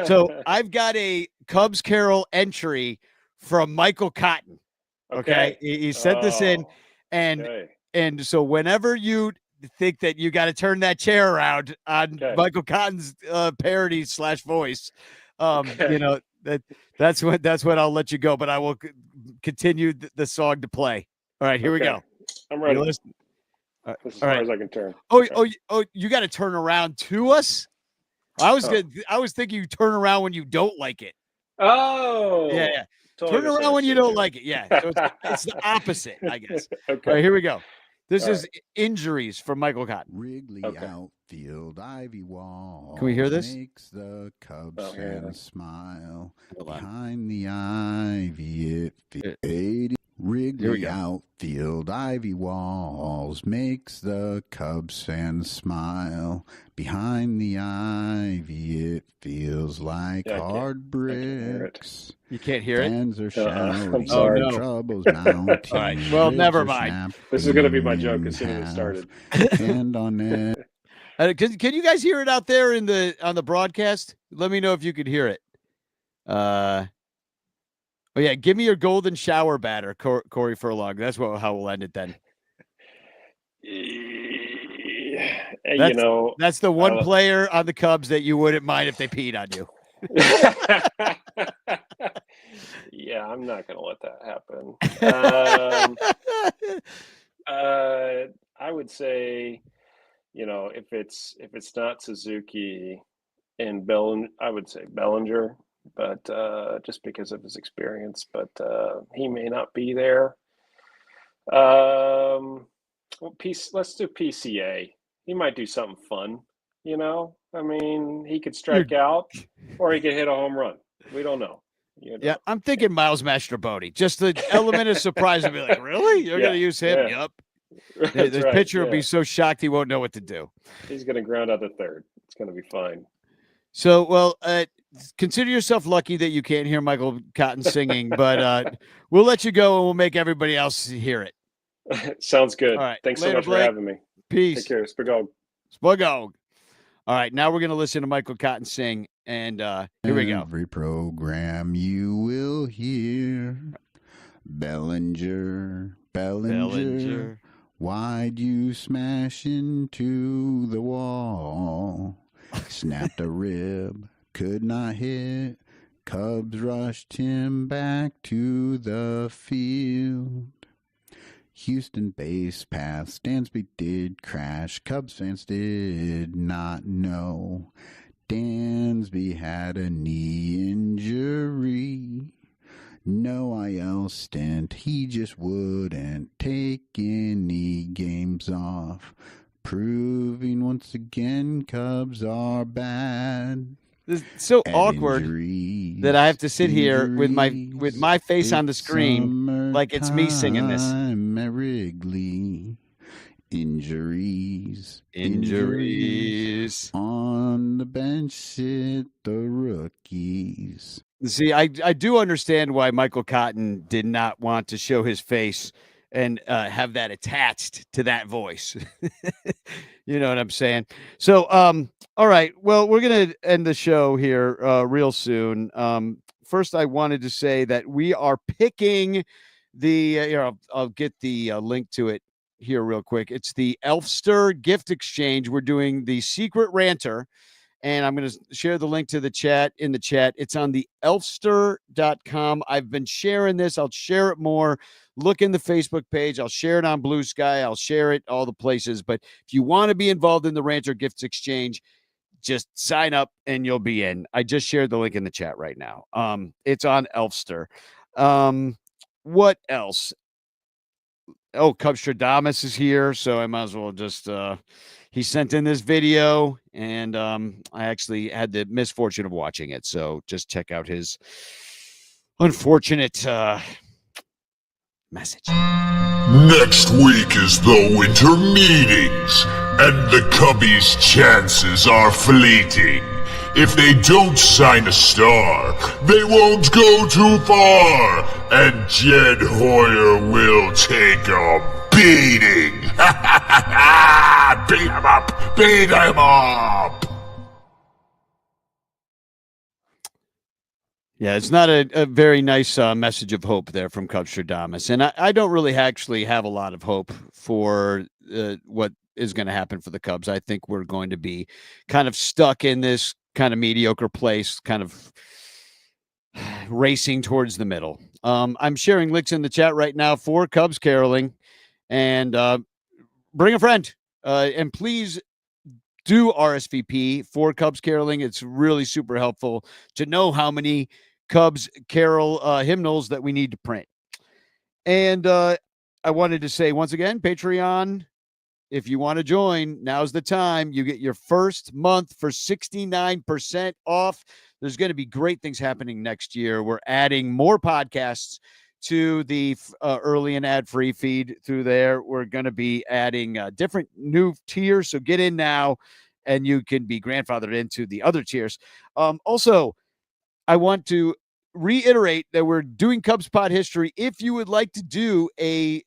So I've got a Cubs Carol entry from Michael Cotton. Okay. He sent this in. And so whenever you think that you got to turn that chair around on Michael Cotton's parody / voice, that's when I'll let you go. But I will continue the song to play. All right, here we go. I'm ready. This as far as I can turn. Oh, you got to turn around to us. I was thinking you turn around when you don't like it. Oh, yeah. Totally turn around when you don't like it. Yeah, so it's the opposite, I guess. Okay. All right, here we go. This is Injuries from Michael Cotton. Wrigley outfield, ivy wall. Can we hear this? Makes the Cubs fan smile. Behind the ivy, it faded. Wrigley outfield, ivy walls. Makes the Cubs fan smile. Behind the ivy, it feels like hard bricks. You can't hear it? Fans are shouting. I'm sorry. Oh, no. Troubles mounting. All right. Well, never mind. Snapping This is going to be my joke as soon as it started. And on it. Can you guys hear it out there on the broadcast? Let me know if you could hear it. Give me your golden shower batter, Corey Furlong. That's how we'll end it then. That's the one player on the Cubs that you wouldn't mind if they peed on you. Yeah, I'm not going to let that happen. I would say, if it's not Suzuki and I would say Bellinger, but just because of his experience, but he may not be there. Let's do PCA. He might do something fun, I mean, he could strike out or he could hit a home run. We don't know. Yeah, I'm thinking Miles Mastrobuoni. Just the element of surprise and be like, really? You're going to use him? Yeah. Yep. The pitcher will be so shocked he won't know what to do. He's going to ground out the third. It's going to be fine. So, consider yourself lucky that you can't hear Michael Cotton singing, but we'll let you go and we'll make everybody else hear it. Sounds good. All right. Thanks Later, so much Blake. for having me. Peace. Take care. Spagog. Spagog. All right. Now we're going to listen to Michael Cotton sing. And here we go. Every program you will hear. Bellinger. Why'd you smash into the wall? Snapped a rib, could not hit. Cubs rushed him back to the field. Houston base path. Stansby did crash. Cubs fans did not know. Dansby had a knee injury. No IL stint. He just wouldn't take any games off. Proving once again Cubs are bad. It's so At awkward injuries, that I have to sit here with my face on the screen like it's me singing this. At Wrigley. Injuries on the bench sit the rookies. See, I do understand why Michael Cotton did not want to show his face and have that attached to that voice. You know what I'm saying? So, all right. Well, we're going to end the show here real soon. First, I wanted to say that we are picking the, I'll get the link to it here real quick. It's the Elfster gift exchange. We're doing the secret ranter. And I'm going to share the link to the chat in the chat. It's on the elfster.com. I've been sharing this. I'll share it more. Look in the Facebook page. I'll share it on Blue Sky. I'll share it all the places. But if you want to be involved in the Ranter Gifts Exchange, just sign up and you'll be in. I just shared the link in the chat right now. It's on Elfster. What else? Oh, Cubstradamus is here, so I might as well just he sent in this video, and I actually had the misfortune of watching it, so just check out his unfortunate message. Next week is the winter meetings, and the Cubbies' chances are fleeting. If they don't sign a star, they won't go too far, and Jed Hoyer will take a beating. Beat him up! Beat him up! Yeah, it's not a very nice message of hope there from Cubstradamus. And I don't really actually have a lot of hope for what is going to happen for the Cubs. I think we're going to be kind of stuck in this kind of mediocre place, kind of racing towards the middle. I'm sharing links in the chat right now for Cubs caroling, and bring a friend. And please do RSVP for Cubs caroling. It's really super helpful to know how many Cubs carol hymnals that we need to print. And I wanted to say once again, Patreon, if you want to join, now's the time. You get your first month for 69% off. There's going to be great things happening next year. We're adding more podcasts to the early and ad-free feed through there. We're going to be adding different new tiers. So get in now and you can be grandfathered into the other tiers. Also, I want to reiterate that we're doing Cubs Pod History. If you would like to do a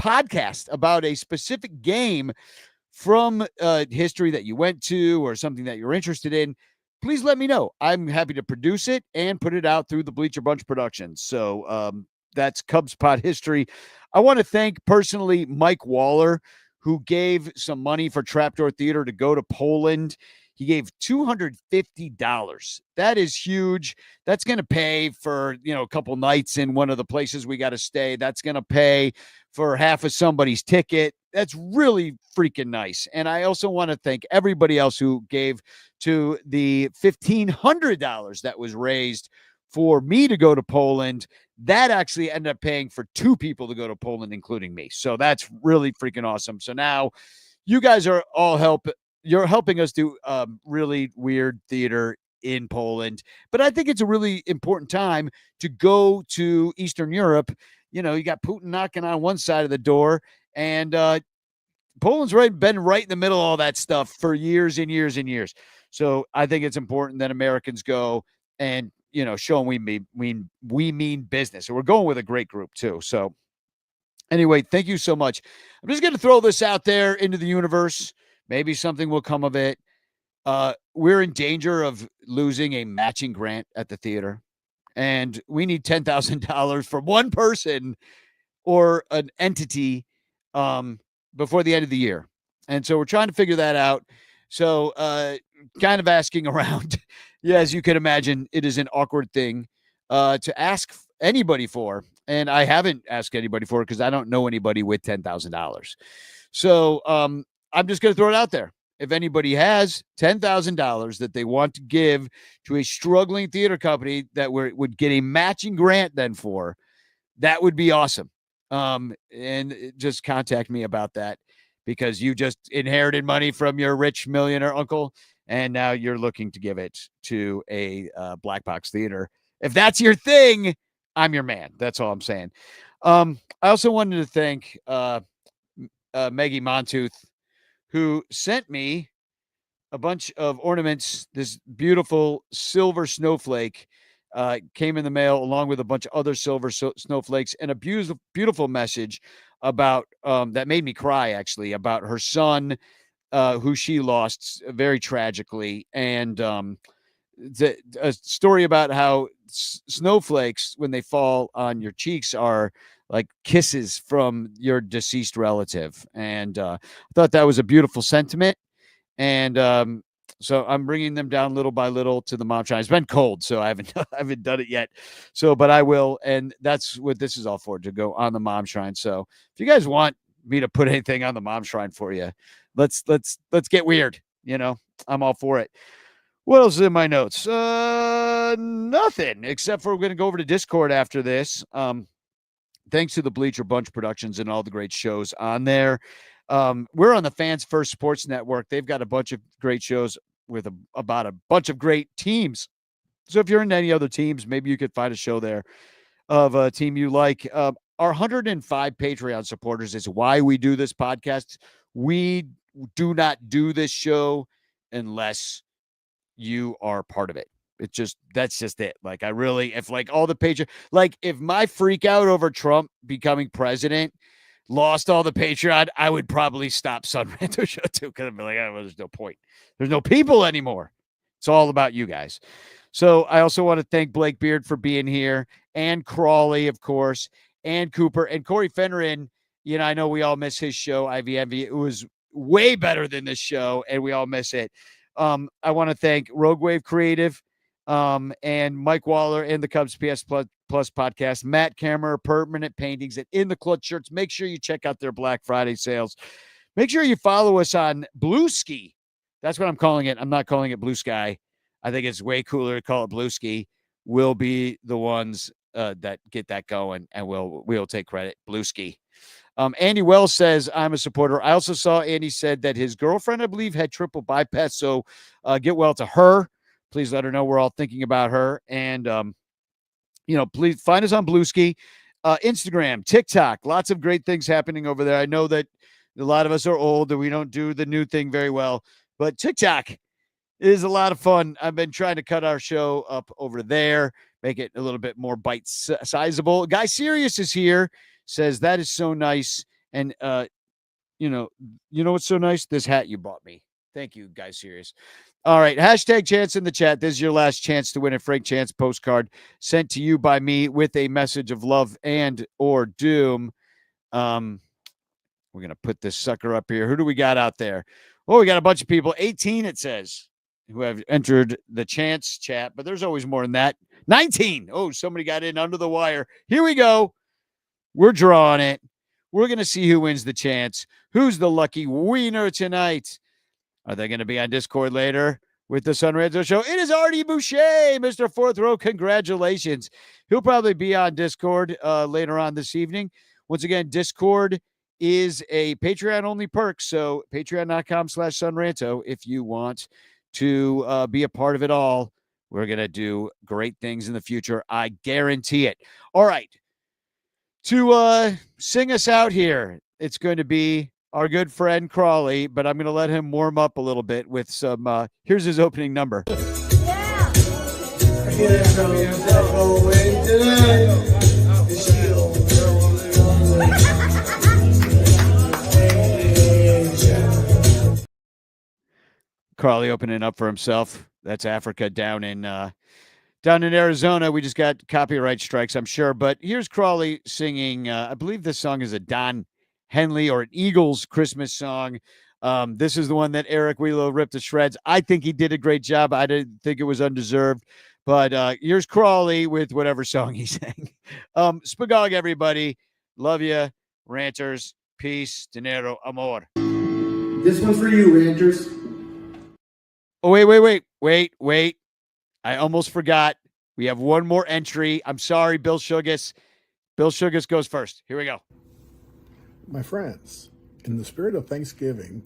podcast about a specific game from history that you went to or something that you're interested in, please let me know. I'm happy to produce it and put it out through the Bleacher Bunch Productions. So that's Cubs Pod History. I want to thank personally Mike Waller, who gave some money for Trapdoor Theater to go to Poland. He gave $250. That is huge. That's going to pay for, a couple nights in one of the places we got to stay. That's going to pay for half of somebody's ticket. That's really freaking nice. And I also want to thank everybody else who gave to the $1,500 that was raised for me to go to Poland. That actually ended up paying for 2 people to go to Poland, including me. So that's really freaking awesome. So now you guys are all you're helping us do really weird theater in Poland. But I think it's a really important time to go to Eastern Europe. You got Putin knocking on one side of the door, and Poland's been right in the middle of all that stuff for years and years and years. So I think it's important that Americans go and, show them we mean business. And we're going with a great group too. So anyway, thank you so much. I'm just going to throw this out there into the universe. Maybe something will come of it. We're in danger of losing a matching grant at the theater, and we need $10,000 from one person or an entity before the end of the year. And so we're trying to figure that out. So kind of asking around. Yeah, as you can imagine, it is an awkward thing to ask anybody for. and I haven't asked anybody for it because I don't know anybody with $10,000. So I'm just going to throw it out there. If anybody has $10,000 that they want to give to a struggling theater company that would get a matching grant then for, that would be awesome. And just contact me about that, because you just inherited money from your rich millionaire uncle, and now you're looking to give it to a black box theater. If that's your thing, I'm your man. That's all I'm saying. I also wanted to thank Maggie Montooth, who sent me a bunch of ornaments. This beautiful silver snowflake came in the mail, along with a bunch of other silver snowflakes, and a beautiful message about that made me cry, actually, about her son, who she lost very tragically. And a story about how snowflakes, when they fall on your cheeks, are like kisses from your deceased relative. And I thought that was a beautiful sentiment. And so I'm bringing them down little by little to the mom shrine. It's been cold, so I haven't done it yet. So, but I will, and that's what this is all for, to go on the mom shrine. So, if you guys want me to put anything on the mom shrine for you, let's get weird. I'm all for it. What else is in my notes? Nothing, except for we're going to go over to Discord after this. Thanks to the Bleacher Bunch Productions and all the great shows on there. We're on the Fans First Sports Network. They've got a bunch of great shows with about a bunch of great teams. So if you're in any other teams, maybe you could find a show there of a team you like. Our 105 Patreon supporters is why we do this podcast. We do not do this show unless you are part of it. That's just it. Like, if like all the like if my freak out over Trump becoming president lost all the Patreon, I would probably stop Sun Ranto Show too, because I'd be like, oh, well, there's no point. There's no people anymore. It's all about you guys. So I also want to thank Blake Beard for being here, and Crawley, of course, and Cooper, and Corey Fennerin. I know we all miss his show, IVMV. It was way better than this show, and we all miss it. I want to thank Rogue Wave Creative, and Mike Waller and the Cubs PS Plus podcast, Matt Kammerer, Permanent Paintings, and In the Clutch shirts. Make sure you check out their Black Friday sales. Make sure you follow us on Blue Ski. That's what I'm calling it. I'm not calling it Blue Sky. I think it's way cooler to call it Blue Ski. We'll be the ones that get that going, and we'll take credit. Blue Ski. Andy Wells says, I'm a supporter. I also saw Andy said that his girlfriend, I believe, had triple bypass. So get well to her. Please let her know we're all thinking about her. And, please find us on Blueski, Instagram, TikTok. Lots of great things happening over there. I know that a lot of us are old and we don't do the new thing very well, but TikTok is a lot of fun. I've been trying to cut our show up over there, make it a little bit more bite-sizable. Guy Sirius is here, says that is so nice. And, you know what's so nice? This hat you bought me. Thank you, Guy Sirius. All right. Hashtag chance in the chat. This is your last chance to win a Frank Chance postcard sent to you by me with a message of love and or doom. We're going to put this sucker up here. Who do we got out there? Oh, we got a bunch of people. 18, it says, who have entered the chance chat, but there's always more than that. 19. Oh, somebody got in under the wire. Here we go. We're drawing it. We're going to see who wins the chance. Who's the lucky winner tonight? Are they going to be on Discord later with the Sun Ranto Show? It is Artie Boucher, Mr. Fourth Row. Congratulations. He'll probably be on Discord later on this evening. Once again, Discord is a Patreon-only perk, so patreon.com/sunranto if you want to be a part of it all. We're going to do great things in the future. I guarantee it. All right. To sing us out here, it's going to be our good friend Crawley, but I'm going to let him warm up a little bit with some, here's his opening number. Crawley opening up for himself. That's Africa down in Arizona. We just got copyright strikes, I'm sure. But here's Crawley singing, I believe this song is a Don Henley or an Eagles Christmas song. This is the one that Eric Wheeler ripped to shreds. I think he did a great job. I didn't think it was undeserved. But here's Crawley with whatever song he sang. Spagog, everybody. Love you, ranters. Peace, dinero, amor. This one's for you, ranters. Oh, wait. I almost forgot. We have one more entry. I'm sorry, Bill Sugas. Bill Sugas goes first. Here we go. My friends, in the spirit of Thanksgiving,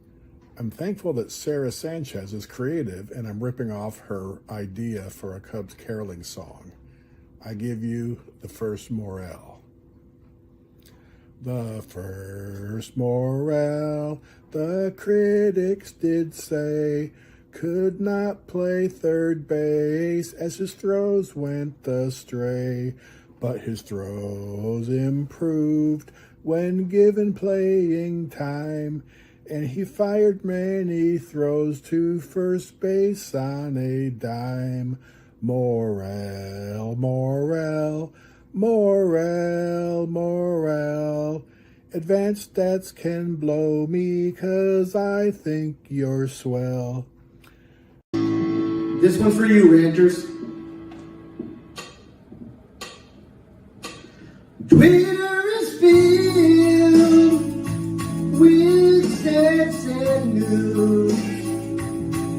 I'm thankful that Sarah Sanchez is creative and I'm ripping off her idea for a Cubs caroling song. I give you the first Morel. The first Morel, the critics did say, could not play third base as his throws went astray, but his throws improved when given playing time, and he fired many throws to first base on a dime. Morel, Morel, Morel, Morel. Advanced stats can blow me 'cause I think you're swell. This one's for you, ranters. Twitter is filled with sad news.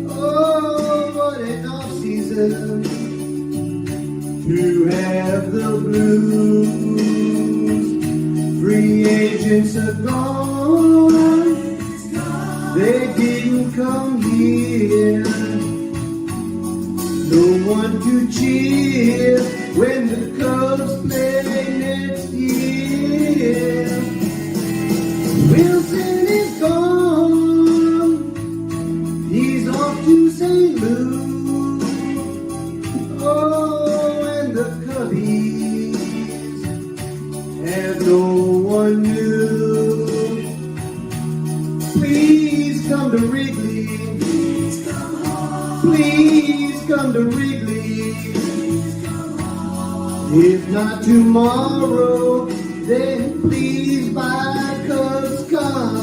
Oh, what an off-season to have the blues. Free agents are gone. They didn't come here. No one to cheer when the Cubs play next year. Wilson is gone. He's off to St. Louis. Oh, and the Cubbies have no one new. Please come to Wrigley. Please come to Wrigley. If not tomorrow, then please buy Cubs Con.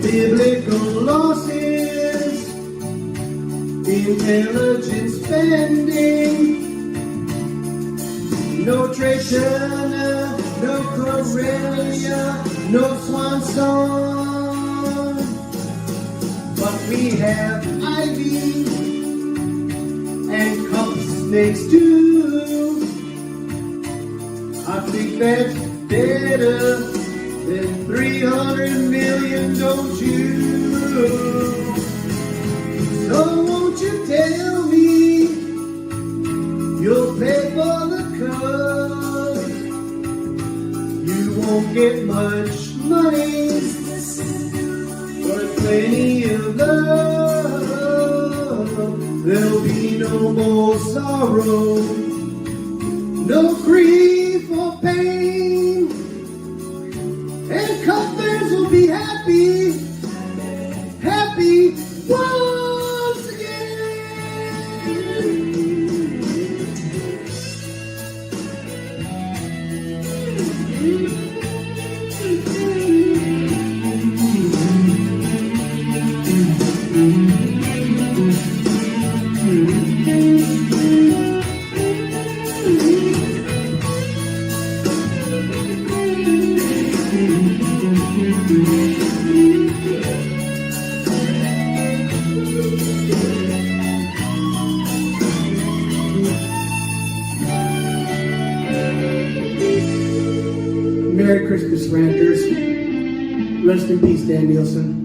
Biblical losses, intelligent spending, no Trey Turner, no Correa, no Swanson. But we have Ivy and Cups next to. I think that's better than 300 million, don't you? So won't you tell me you'll pay for the Cubs? You won't get much money, but plenty of love. There'll be no more sorrow, no grief or pain, and Cub fans will be happy, happy once again. Merry Christmas, ranters. Rest in peace, Dan Nielsen.